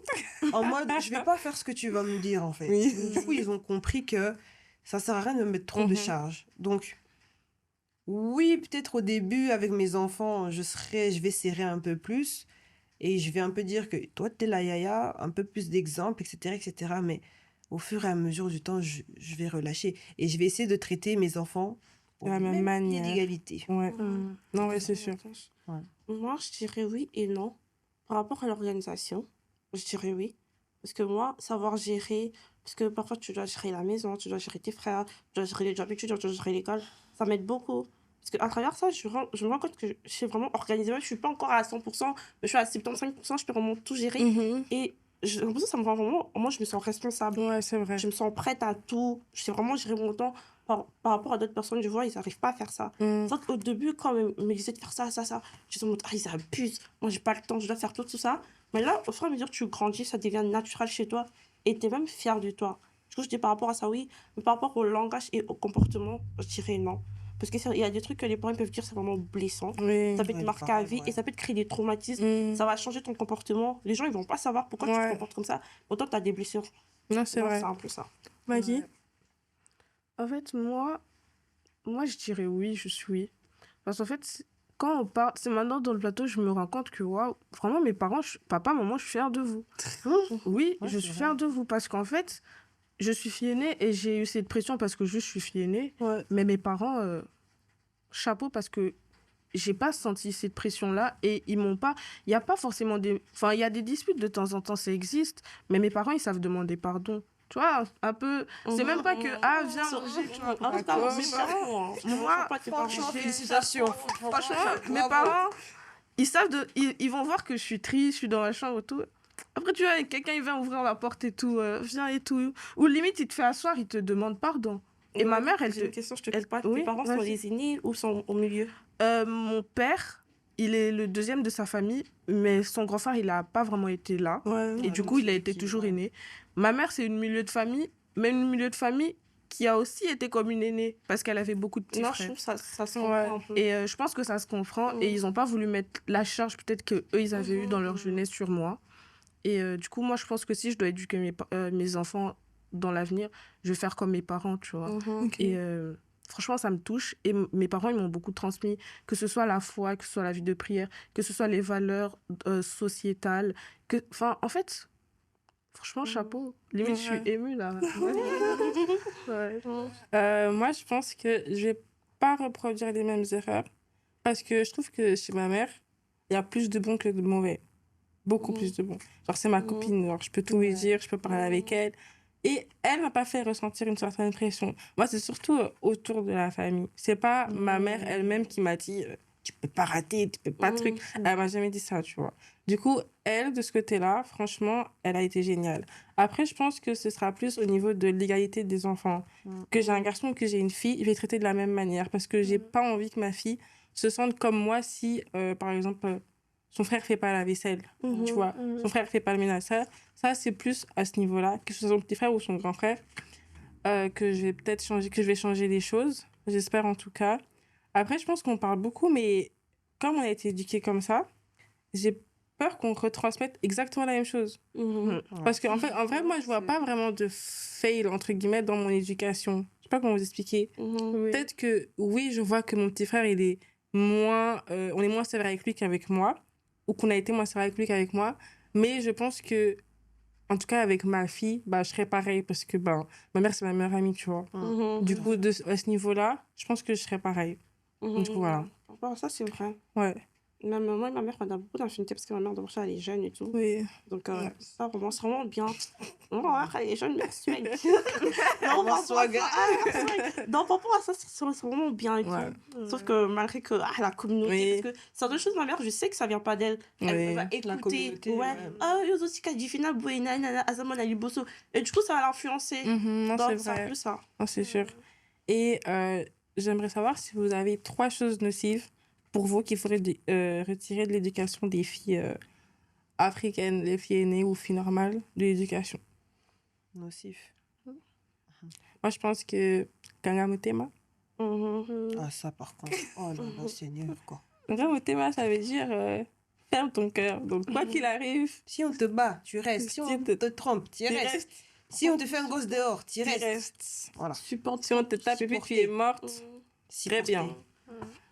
Speaker 2: en mode, je vais pas faire ce que tu vas me dire, en fait.
Speaker 1: Oui.
Speaker 2: Du coup, ils ont compris que ça sert à rien de me mettre trop de
Speaker 1: Mhm.
Speaker 2: charges. Donc, oui, peut-être au début, avec mes enfants, je vais serrer un peu plus et je vais un peu dire que toi, t'es la yaya, un peu plus d'exemples, etc., etc. Mais au fur et à mesure du temps, je vais relâcher et je vais essayer de traiter mes enfants
Speaker 1: De
Speaker 2: au
Speaker 1: la même
Speaker 2: même pied
Speaker 1: manière.
Speaker 2: d'égalité.
Speaker 1: Ouais. Non, ouais, c'est sûr.
Speaker 2: Ouais.
Speaker 3: Moi, je dirais oui et non. Par rapport à l'organisation, je dirais oui. Parce que moi, savoir gérer, parce que parfois tu dois gérer la maison, tu dois gérer tes frères, tu dois gérer les jobs étudiants, tu dois gérer l'école, ça m'aide beaucoup. Parce qu'à travers ça, je me rends compte que je sais vraiment organiser. Je suis pas encore à 100%, mais je suis à 75%, je peux vraiment tout gérer. Et j'ai l'impression que ça me rend vraiment, moi, je me sens responsable.
Speaker 1: Ouais, c'est vrai.
Speaker 3: Je me sens prête à tout. Je sais vraiment gérer mon temps par rapport à d'autres personnes. Je vois, ils n'arrivent pas à faire ça.
Speaker 1: Mm.
Speaker 3: C'est vrai qu'au début, quand ils me disaient de faire ça, je me disais, ah, ils abusent. Moi, j'ai pas le temps, je dois faire tout ça. Mais là, au fur et à mesure que tu grandis, ça devient naturel chez toi. Et tu es même fier de toi. Du coup, je dis par rapport à ça, oui. Mais par rapport au langage et au comportement, je dirais non. Parce qu'il y a des trucs que les parents peuvent dire, c'est vraiment blessant.
Speaker 1: Oui.
Speaker 3: Ça peut te
Speaker 2: Ouais, les
Speaker 3: marquer à
Speaker 2: paroles,
Speaker 3: vie
Speaker 2: ouais.
Speaker 3: et ça peut te créer des traumatismes.
Speaker 1: Mm.
Speaker 3: Ça va changer ton comportement. Les gens, ils vont pas savoir pourquoi tu te
Speaker 1: Ouais.
Speaker 3: comportes comme ça. Autant tu as des blessures.
Speaker 1: Non, c'est
Speaker 3: Moi,
Speaker 1: vrai.
Speaker 3: c'est un peu ça.
Speaker 1: Maggie?
Speaker 4: Ouais. En fait, moi, je dirais oui, je suis oui. Parce qu'en fait, quand on parle, c'est maintenant dans le plateau, je me rends compte que, waouh, vraiment, mes parents, papa, maman, je suis fière de vous. Oui,
Speaker 2: Ouais,
Speaker 4: je
Speaker 2: c'est
Speaker 4: suis
Speaker 2: vrai.
Speaker 4: fière de vous parce qu'en fait, je suis fille aînée et j'ai eu cette pression parce que je suis fille aînée.
Speaker 3: Ouais.
Speaker 4: Mais mes parents, chapeau parce que j'ai pas senti cette pression-là et ils m'ont pas. Il y a pas forcément des. Enfin, il y a des disputes de temps en temps, ça existe, mais mes parents, ils savent demander pardon. Tu vois, un peu. C'est même pas que, ah, viens manger, tu vois.
Speaker 3: En tout cas,
Speaker 1: D'accord.
Speaker 3: mes parents,
Speaker 4: Moi,
Speaker 3: pas tes parents.
Speaker 2: félicitations.
Speaker 4: Franchement, mes parents, ils savent ils vont voir que je suis triste, je suis dans la chambre et tout. Après, tu vois, quelqu'un, il vient ouvrir la porte et tout, viens et tout. Ou limite, il te fait asseoir, il te demande pardon. Et ma mère, elle
Speaker 3: J'ai
Speaker 4: te...
Speaker 3: une question, je te
Speaker 4: elle-
Speaker 3: coupe pas.
Speaker 4: oui,
Speaker 3: Tes parents sont
Speaker 4: vas-y.
Speaker 3: les aînés ou sont au milieu?
Speaker 4: Mon père, il est le deuxième de sa famille, mais son grand frère, il n'a pas vraiment été là.
Speaker 1: Ouais.
Speaker 4: Et du
Speaker 2: donc
Speaker 4: coup, il a
Speaker 2: c'est
Speaker 4: été
Speaker 2: qui,
Speaker 4: toujours
Speaker 2: ouais.
Speaker 4: aîné. Ma mère, c'est une milieu de famille, mais une milieu de famille qui a aussi été comme une aînée, parce qu'elle avait beaucoup de petits
Speaker 3: Non, je
Speaker 4: frères.
Speaker 3: trouve ça se
Speaker 1: Ouais.
Speaker 3: comprend un peu.
Speaker 4: Et je pense que ça se comprend. Et ils n'ont pas voulu mettre la charge peut-être qu'eux, ils avaient eu dans leur jeunesse sur moi. Et du coup, moi, je pense que si je dois éduquer mes enfants dans l'avenir, je vais faire comme mes parents, tu vois.
Speaker 1: Ok.
Speaker 4: Et franchement, ça me touche. Et mes parents, ils m'ont beaucoup transmis, que ce soit la foi, que ce soit la vie de prière, que ce soit les valeurs sociétales. Enfin, en fait, franchement, chapeau. Limite, je suis
Speaker 1: Ouais.
Speaker 4: émue, là. Ouais.
Speaker 1: Moi, je pense que je vais pas reproduire les mêmes erreurs parce que je trouve que chez ma mère, il y a plus de bons que de mauvais. Beaucoup plus de bons. Genre, c'est ma copine, genre, je peux tout lui dire, je peux parler avec elle. Et elle m'a pas fait ressentir une certaine pression. Moi, c'est surtout autour de la famille. C'est pas ma mère elle-même qui m'a dit tu peux pas rater, tu peux pas truc. Elle m'a jamais dit ça, tu vois. Du coup, elle, de ce côté-là, franchement, elle a été géniale. Après, je pense que ce sera plus au niveau de l'égalité des enfants. Que j'ai un garçon ou que j'ai une fille, je vais traiter de la même manière parce que j'ai pas envie que ma fille se sente comme moi si, par exemple, son frère fait pas la vaisselle, tu vois. Son frère fait pas le ménage. Ça c'est plus à ce niveau-là, que ce soit son petit frère ou son grand frère, que je vais peut-être changer, que je vais changer les choses. J'espère en tout cas. Après, je pense qu'on parle beaucoup, mais comme on a été éduqués comme ça, j'ai peur qu'on retransmette exactement la même chose.
Speaker 3: Mhm.
Speaker 1: Parce qu'en fait, en vrai, moi, je vois pas vraiment de fail, entre guillemets, dans mon éducation. Je sais pas comment vous expliquer.
Speaker 3: Mhm.
Speaker 1: Peut-être que, oui, je vois que mon petit frère, il est on est moins sévère avec lui qu'avec moi, ou qu'on a été moins sévère avec lui qu'avec moi, mais je pense que, en tout cas, avec ma fille, bah, je serais pareil, parce que, bah, ma mère, c'est ma meilleure amie, tu vois.
Speaker 3: Mhm.
Speaker 1: Du coup, à ce niveau-là, je pense que je serais pareil.
Speaker 3: Mhm.
Speaker 1: Du coup, voilà.
Speaker 3: Bon, ça, c'est vrai.
Speaker 1: Ouais.
Speaker 3: Même moi et ma mère, on a beaucoup d'infinité parce que ma mère, d'abord, elle est jeune et tout.
Speaker 1: Oui.
Speaker 3: Donc,
Speaker 1: Ouais.
Speaker 3: ça, vraiment, c'est vraiment bien. Non, ma mère, elle est jeune, mais swag. Non,
Speaker 2: Vraiment swag.
Speaker 3: Non, par rapport à ça, c'est vraiment bien et
Speaker 1: Ouais.
Speaker 3: tout. Sauf que malgré que la communauté,
Speaker 1: Oui.
Speaker 3: parce que certaines choses, ma mère, je sais que ça vient pas d'elle. Elle
Speaker 1: Oui.
Speaker 3: va
Speaker 2: La
Speaker 3: écouter.
Speaker 2: communauté,
Speaker 3: Ouais.
Speaker 2: ouais.
Speaker 3: Ah, yo, aussi, Kadifina, Bouena, Nana, Azamon, Ali Bosso. Et du coup, ça va l'influencer.
Speaker 1: Non, c'est
Speaker 3: Donc, c'est un
Speaker 1: vrai.
Speaker 3: peu ça.
Speaker 1: Non, c'est sûr. Et j'aimerais savoir si vous avez 3 choses nocives pour vous qu'il faudrait retirer de l'éducation des filles africaines, les filles aînées ou filles normales de l'éducation.
Speaker 2: Nocif.
Speaker 1: Moi, je pense que Kangamotema.
Speaker 2: Ah, ça, par contre. Oh là là, Seigneur, quoi.
Speaker 1: Kangamotema, ça veut dire ferme ton cœur. Donc, quoi qu'il arrive,
Speaker 2: Si on te bat, tu restes. Si on te trompe, tu
Speaker 1: tu
Speaker 2: restes.
Speaker 1: restes.
Speaker 2: Si on te fait un gosse dehors, tu
Speaker 1: Tu
Speaker 2: restes.
Speaker 1: restes.
Speaker 2: Voilà.
Speaker 1: Si on te tape et puis tu es morte, très bien.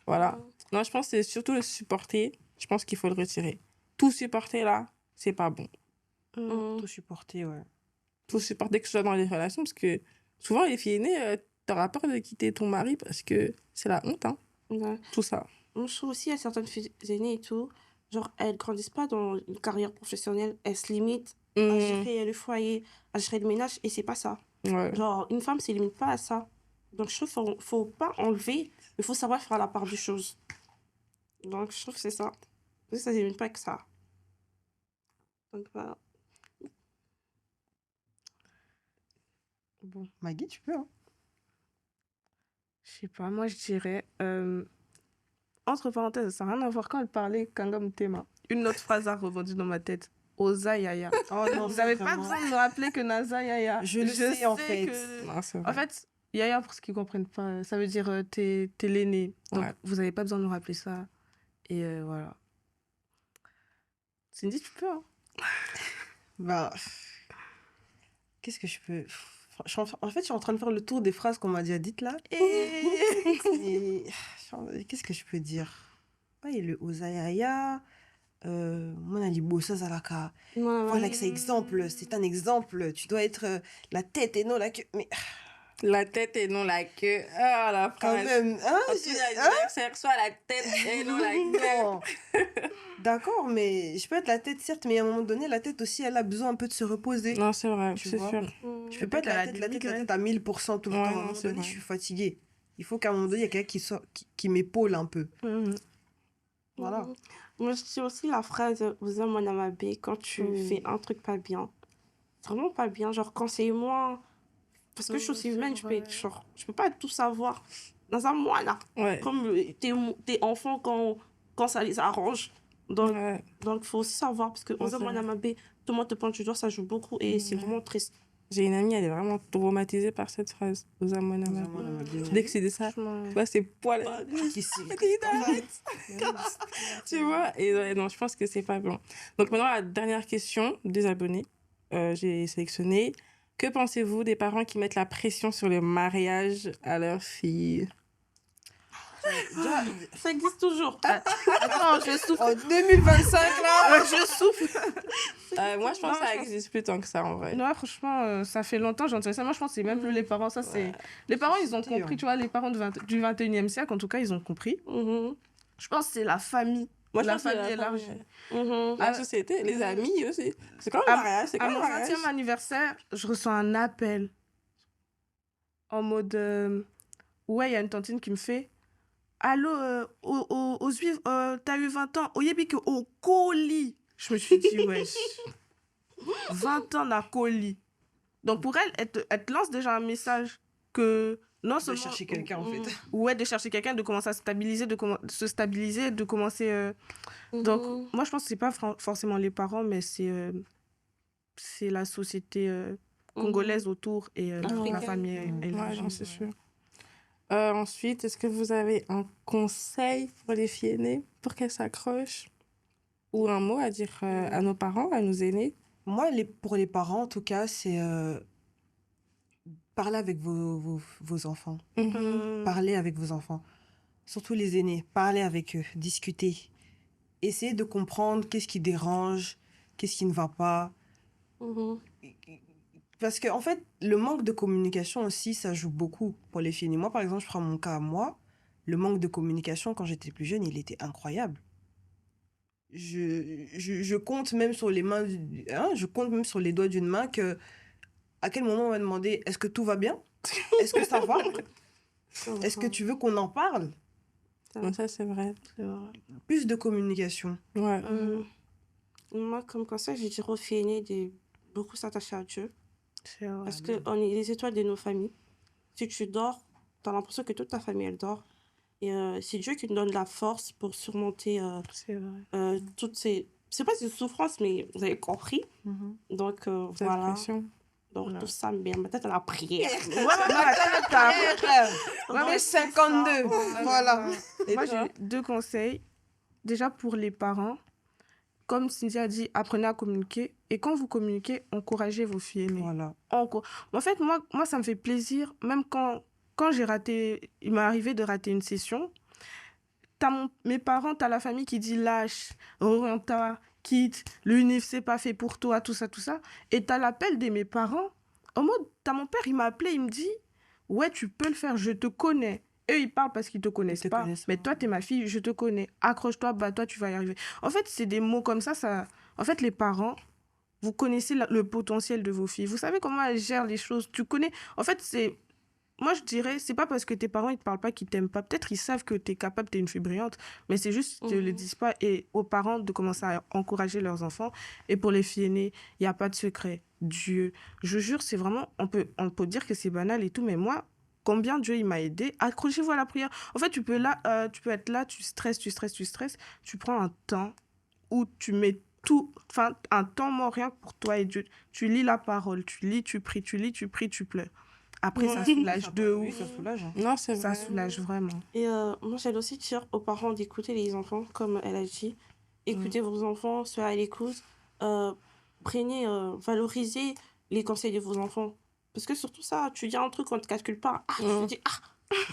Speaker 1: Voilà. Non, je pense que c'est surtout le supporter. Je pense qu'il faut le retirer. Tout supporter, là, c'est pas bon.
Speaker 2: Tout supporter, ouais.
Speaker 1: Tout supporter, que ce soit dans les relations, parce que souvent, les filles aînées, t'auras peur de quitter ton mari parce que c'est la honte, hein,
Speaker 3: Ouais.
Speaker 1: tout ça.
Speaker 3: Moi, je trouve aussi, à certaines filles aînées et tout, genre, elles grandissent pas dans une carrière professionnelle. Elles se limitent à gérer le foyer, à gérer le ménage, et c'est pas ça.
Speaker 1: Ouais.
Speaker 3: Genre, une femme se limite pas à ça. Donc, je trouve qu'il faut pas enlever, il faut savoir faire la part des choses. Donc, je trouve que c'est ça. Parce que ça se limite pas que ça. Donc, voilà.
Speaker 4: Bon,
Speaker 2: Maggie, tu peux, hein.
Speaker 4: je sais pas, moi je dirais. Entre parenthèses, ça n'a rien à voir quand elle parlait Kangam Tema. Une autre phrase a rebondi dans ma tête. Oza Yaya.
Speaker 2: Oh non,
Speaker 4: Vous n'avez pas
Speaker 2: vraiment.
Speaker 4: besoin de me rappeler que Naza Yaya.
Speaker 2: Je le sais, en fait.
Speaker 1: Non, c'est vrai.
Speaker 4: En fait, Yaya, pour ceux qui ne comprennent pas, ça veut dire t'es l'aîné. Donc,
Speaker 1: Ouais.
Speaker 4: vous n'avez pas besoin de me rappeler ça. Et voilà. Cindy, tu peux, hein.
Speaker 2: Bah, qu'est-ce que je peux... En fait, je suis en train de faire le tour des phrases qu'on m'a déjà dites là. Et qu'est-ce que je peux dire? Ouais, le Ozayaya, Monali Bossa Zalaka. Voilà que c'est exemple, c'est un exemple. Tu dois être la tête et non la queue. Mais
Speaker 1: La tête et non la queue. Ah, la
Speaker 2: quand
Speaker 1: phrase.
Speaker 2: même, hein,
Speaker 1: Quand tu as anniversaire, soit la tête et non la queue.
Speaker 2: non. D'accord, mais je peux être la tête, certes, mais à un moment donné, la tête aussi, elle a besoin un peu de se reposer.
Speaker 1: Non, c'est vrai,
Speaker 2: Tu
Speaker 1: c'est
Speaker 2: vois.
Speaker 1: sûr.
Speaker 2: Je peux pas être la tête à 1000% tout le
Speaker 1: Ouais,
Speaker 2: temps. À
Speaker 1: non,
Speaker 2: un moment
Speaker 1: c'est
Speaker 2: donné,
Speaker 1: vrai.
Speaker 2: je suis fatiguée. Il faut qu'à un moment donné, il y ait quelqu'un qui m'épaule un peu. Voilà.
Speaker 3: Moi, je dis aussi la phrase « Vous êtes mon amabé » quand tu fais un truc pas bien. C'est vraiment pas bien. Genre, quand c'est moi... Parce que je suis aussi humaine, je peux pas tout savoir. Dans un mois, là.
Speaker 1: Ouais.
Speaker 3: Comme tes enfants quand ça les arrange. Donc,
Speaker 1: Ouais.
Speaker 3: il faut aussi savoir. Parce que
Speaker 1: Ouais,
Speaker 3: Vous
Speaker 1: c'est
Speaker 3: êtes mon
Speaker 1: vrai.
Speaker 3: amabé, tout le monde te pointe du doigt, ça joue beaucoup. Et c'est vraiment triste.
Speaker 1: J'ai une amie, elle est vraiment traumatisée par cette phrase. Dès que c'est de ça, tu vois, c'est poil. Tu vois, et non, je pense que c'est pas bon. Donc maintenant, la dernière question des abonnés, j'ai sélectionné. Que pensez-vous des parents qui mettent la pression sur le mariage à leur fille?
Speaker 3: Ça existe toujours.
Speaker 4: Attends, je souffre.
Speaker 2: En 2025, là,
Speaker 4: Je souffre.
Speaker 1: Moi, je pense que ça existe plus tant que ça, en vrai.
Speaker 4: Non, franchement, ça fait longtemps, j'entends ça. Moi, je pense que c'est même plus les parents. Ça, c'est... Les parents, ils ont
Speaker 2: C'était,
Speaker 4: compris, tu vois, les parents du 21e siècle, en tout cas, ils ont compris. Je pense que c'est la famille.
Speaker 3: Moi, je
Speaker 4: la
Speaker 3: pense que c'est
Speaker 4: famille
Speaker 3: la
Speaker 4: élargie.
Speaker 3: famille.
Speaker 1: La société, les amis aussi. C'est comme le mariage, c'est
Speaker 4: À
Speaker 1: comme
Speaker 4: mon
Speaker 1: le mariage.
Speaker 4: 20e anniversaire, je reçois un appel en mode ouais, il y a une tantine qui me fait allô, aux Juifs, t'as eu 20 ans, au Yébiki, au colis. Je me suis dit, wesh, 20 ans à colis. Donc pour elle te lance déjà un message que non
Speaker 2: de
Speaker 4: seulement.
Speaker 2: chercher quelqu'un, en fait.
Speaker 4: Ouais, de chercher quelqu'un, de commencer à stabiliser, se stabiliser, de commencer. Donc, moi, je pense que c'est pas forcément les parents, mais c'est la société congolaise autour et la
Speaker 3: Africaine.
Speaker 4: famille
Speaker 1: Ouais,
Speaker 4: élargie.
Speaker 1: non, c'est sûr. Ensuite, est-ce que vous avez un conseil pour les filles aînées pour qu'elles s'accrochent? ou un mot à dire à nos parents, à nos aînés?
Speaker 2: Moi, pour les parents, en tout cas, c'est parler avec vos enfants. Parler avec vos enfants. Surtout les aînés. Parler avec eux. Discuter. Essayer de comprendre qu'est-ce qui dérange, qu'est-ce qui ne va pas. Parce qu'en fait, le manque de communication aussi, ça joue beaucoup pour les filles. Moi, par exemple, je prends mon cas à moi. Le manque de communication, quand j'étais plus jeune, il était incroyable. Je compte même sur les mains, je compte même sur les doigts d'une main que à quel moment on va demander est-ce que tout va bien? Est-ce que ça va? Est-ce que tu veux qu'on en parle?
Speaker 1: Ça, c'est vrai.
Speaker 2: Plus de communication.
Speaker 1: Ouais.
Speaker 3: Moi, comme conseil, je dirais aux filles aînées de beaucoup s'attacher à Dieu.
Speaker 4: C'est vrai.
Speaker 3: Parce qu'on est les étoiles de nos familles. Si tu dors, tu as l'impression que toute ta famille, elle dort. Et c'est Dieu qui nous donne la force pour surmonter
Speaker 4: C'est vrai.
Speaker 3: toutes ces... C'est pas des souffrances, mais vous avez compris. Donc,
Speaker 1: Cette
Speaker 3: voilà.
Speaker 1: pression.
Speaker 3: Donc,
Speaker 4: Voilà.
Speaker 3: tout ça, mais ma tête à la prière.
Speaker 2: Ouais, mais 52. Voilà. Et
Speaker 4: Moi,
Speaker 2: toi?
Speaker 4: j'ai 2 conseils. Déjà, pour les parents, comme Cynthia a dit, apprenez à communiquer. Et quand vous communiquez, encouragez vos filles aînées.
Speaker 2: Voilà.
Speaker 4: En fait, moi, ça me fait plaisir, même quand j'ai raté, il m'est arrivé de rater une session. Mes parents, t'as la famille qui dit lâche, oriente-toi, quitte, l'UNIF, c'est pas fait pour toi, tout ça, tout ça. Et t'as l'appel de mes parents. En mode, t'as mon père, il m'a appelé, il me dit, ouais, tu peux le faire, je te connais. Eux, ils parlent parce qu'ils te connaissent pas. Mais toi, t'es ma fille, je te connais. Accroche-toi, toi, tu vas y arriver. En fait, c'est des mots comme ça. En fait, les parents, vous connaissez le potentiel de vos filles. Vous savez comment elles gèrent les choses. Tu connais. En fait, moi, je dirais, c'est pas parce que tes parents, ils te parlent pas qu'ils t'aiment pas. Peut-être ils savent que t'es capable, t'es une fille brillante, mais c'est juste qu'ils ne le disent pas. Et aux parents de commencer à encourager leurs enfants. Et pour les filles aînées, il n'y a pas de secret. Dieu. Je jure, c'est vraiment, on peut dire que c'est banal et tout, mais moi, combien Dieu, il m'a aidé. Accrochez-vous à la prière. En fait, tu peux être là, tu stresses. Tu prends un temps où tu mets un temps mort rien que pour toi et Dieu. Tu lis la parole, tu lis, tu pries, tu lis, tu pries, tu pleures. Après, ça soulage de ouf.
Speaker 2: Ça soulage.
Speaker 1: Non, c'est
Speaker 4: Ça
Speaker 1: vrai.
Speaker 4: soulage vraiment.
Speaker 3: Et moi, j'aide aussi dire aux parents d'écouter les enfants, comme elle a dit. Écoutez vos enfants, soyez à l'écoute. Valorisez les conseils de vos enfants. Parce que surtout ça, tu dis un truc, on ne te calcule pas. Tu te dis,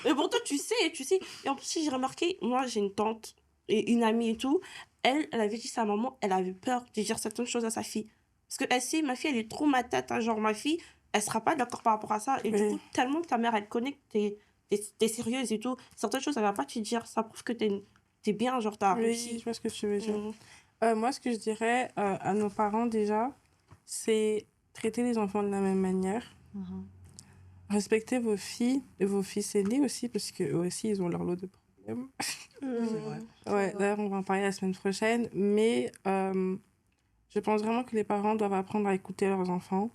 Speaker 3: mais bon, toi, tu sais. Et en plus, si j'ai remarqué, moi, j'ai une tante et une amie et tout. Elle avait dit ça à maman, elle avait peur de dire certaines choses à sa fille. Parce qu'elle sait, ma fille, elle est trop ma tête. Genre, ma fille, elle sera pas d'accord par rapport à ça. Et du coup, tellement que ta mère, elle connaît que t'es sérieuse et tout. Certaines choses, elle va pas te dire. Ça prouve que t'es bien, genre, t'as
Speaker 1: Oui,
Speaker 3: réussi.
Speaker 1: je vois ce que tu veux dire. Moi, ce que je dirais à nos parents déjà, c'est traiter les enfants de la même manière. Respectez vos filles et vos fils aînés aussi, parce qu'eux aussi, ils ont leur lot de problèmes.
Speaker 2: C'est vrai.
Speaker 1: Ouais, d'ailleurs, on va en parler la semaine prochaine. Mais je pense vraiment que les parents doivent apprendre à écouter leurs enfants,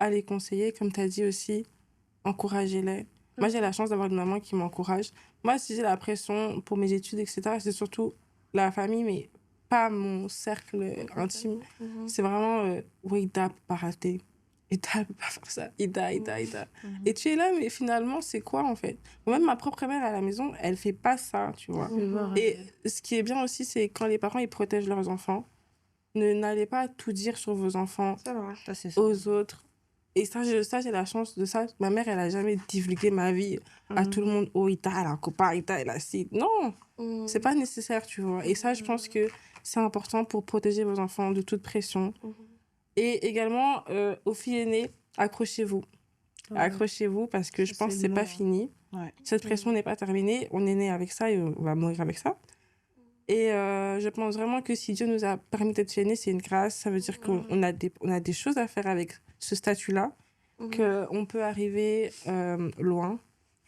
Speaker 1: à les conseiller. Comme tu as dit aussi, encouragez-les. Moi, j'ai la chance d'avoir une maman qui m'encourage. Moi, si j'ai la pression pour mes études, etc., c'est surtout la famille, mais pas mon cercle intime. C'est vraiment, oui, Ida peut pas rater. Ida peut pas faire ça. Ida. Et tu es là, mais finalement, c'est quoi, en fait? Même ma propre mère à la maison, elle fait pas ça, tu vois. Et ce qui est bien aussi, c'est quand les parents, ils protègent leurs enfants. N'allez pas tout dire sur vos enfants
Speaker 2: Ça, c'est ça.
Speaker 1: aux autres. Et ça, j'ai la chance de ça. Ma mère, elle a jamais divulgué ma vie à tout le monde. Oh, Ita, elle a un copain, Ita, elle a ci. Non, c'est pas nécessaire, tu vois. Et ça, je pense que c'est important pour protéger vos enfants de toute pression. Et également, aux filles aînées, accrochez-vous. Accrochez-vous parce que je pense que c'est pas fini.
Speaker 2: Ouais.
Speaker 1: Cette pression n'est pas terminée. On est né avec ça et on va mourir avec ça. Et je pense vraiment que si Dieu nous a permis d'être filles aînées, c'est une grâce. Ça veut dire qu'on a des choses à faire avec ce statut-là, qu'on peut arriver loin.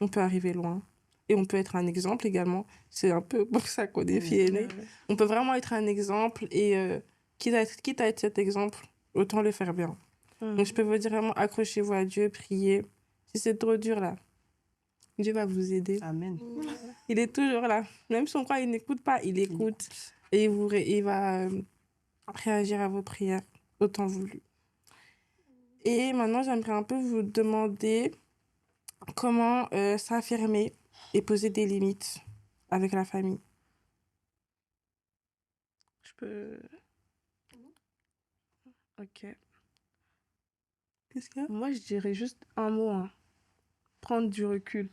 Speaker 1: On peut arriver loin. Et on peut être un exemple également. C'est un peu pour ça qu'on est filles aînées. On peut vraiment être un exemple et quitte à être cet exemple, autant le faire bien. Donc je peux vous dire vraiment, accrochez-vous à Dieu, priez. Si c'est trop dur là, Dieu va vous aider.
Speaker 2: Amen.
Speaker 1: Il est toujours là. Même si on croit qu'il n'écoute pas, il écoute. Et il va réagir à vos prières, autant voulu. Et maintenant, j'aimerais un peu vous demander comment s'affirmer et poser des limites avec la famille.
Speaker 4: Je peux... Ok.
Speaker 1: Qu'est-ce qu'il y a?
Speaker 4: Moi, je dirais juste un mot, hein. Prendre du recul.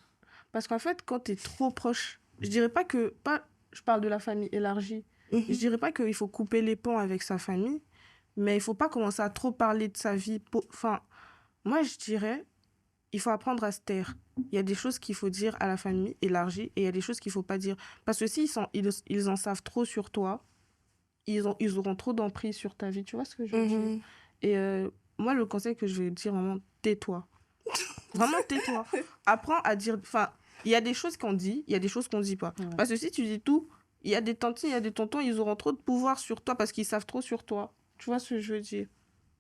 Speaker 4: Parce qu'en fait, quand tu es trop proche, je dirais pas que... je parle de la famille élargie. Je dirais pas qu'il faut couper les ponts avec sa famille, mais il faut pas commencer à trop parler de sa vie. Enfin, moi, je dirais, il faut apprendre à se taire. Il y a des choses qu'il faut dire à la famille élargie et il y a des choses qu'il faut pas dire. Parce que s'ils ils en savent trop sur toi, ils auront trop d'emprise sur ta vie. Tu vois ce que je veux dire? Et moi, le conseil que je vais dire, vraiment, tais-toi. Vraiment, tais-toi. Apprends à dire... Enfin, il y a des choses qu'on dit, il y a des choses qu'on dit pas.
Speaker 2: Ouais.
Speaker 4: Parce que si tu dis tout, il y a des tantines, il y a des tontons, ils auront trop de pouvoir sur toi parce qu'ils savent trop sur toi. Tu vois ce que je veux dire?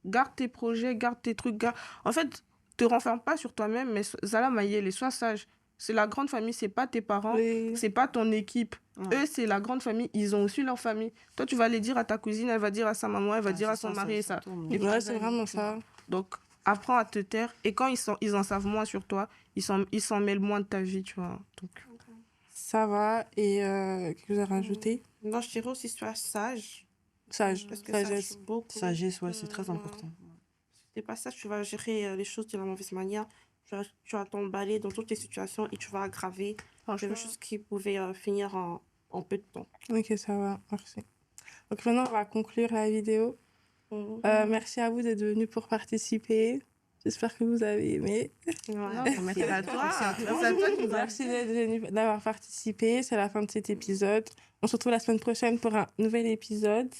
Speaker 4: Garde tes projets, garde tes trucs. En fait, te renferme pas sur toi-même, mais Zala Mayele, sois sage. C'est la grande famille, c'est pas tes parents, c'est pas ton équipe.
Speaker 2: Ouais.
Speaker 4: Eux, c'est la grande famille, ils ont aussi leur famille. Toi, tu vas aller dire à ta cousine, elle va dire à sa maman, elle va dire à son mari et ça.
Speaker 2: Et
Speaker 1: Ouais, c'est vraiment ça.
Speaker 4: Donc, apprends à te taire. Et quand ils en savent moins sur toi, ils s'en mêlent moins de ta vie, tu vois. Donc...
Speaker 1: Ça va. Et qu'est-ce que vous avez rajouté?
Speaker 3: Non, je dirais aussi sois sage.
Speaker 1: Sage,
Speaker 3: Parce que ça
Speaker 1: sagesse.
Speaker 3: joue beaucoup.
Speaker 2: Sagesse, ouais, c'est très important.
Speaker 3: Si t'es pas sage, tu vas gérer les choses de la mauvaise manière. Tu vas t'emballer dans toutes les situations et tu vas aggraver des choses qui pouvaient finir en peu de temps.
Speaker 1: Ok, ça va. Merci. Donc maintenant, on va conclure la vidéo. Merci à vous d'être venus pour participer. J'espère que vous avez aimé.
Speaker 4: Merci à toi.
Speaker 1: Merci d'être venus, d'avoir participé. C'est la fin de cet épisode. On se retrouve la semaine prochaine pour un nouvel épisode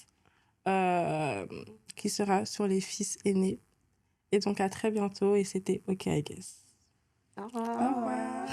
Speaker 1: qui sera sur les fils aînés. Et donc à très bientôt. Et c'était OK, I guess.
Speaker 3: Au revoir.
Speaker 1: Au revoir.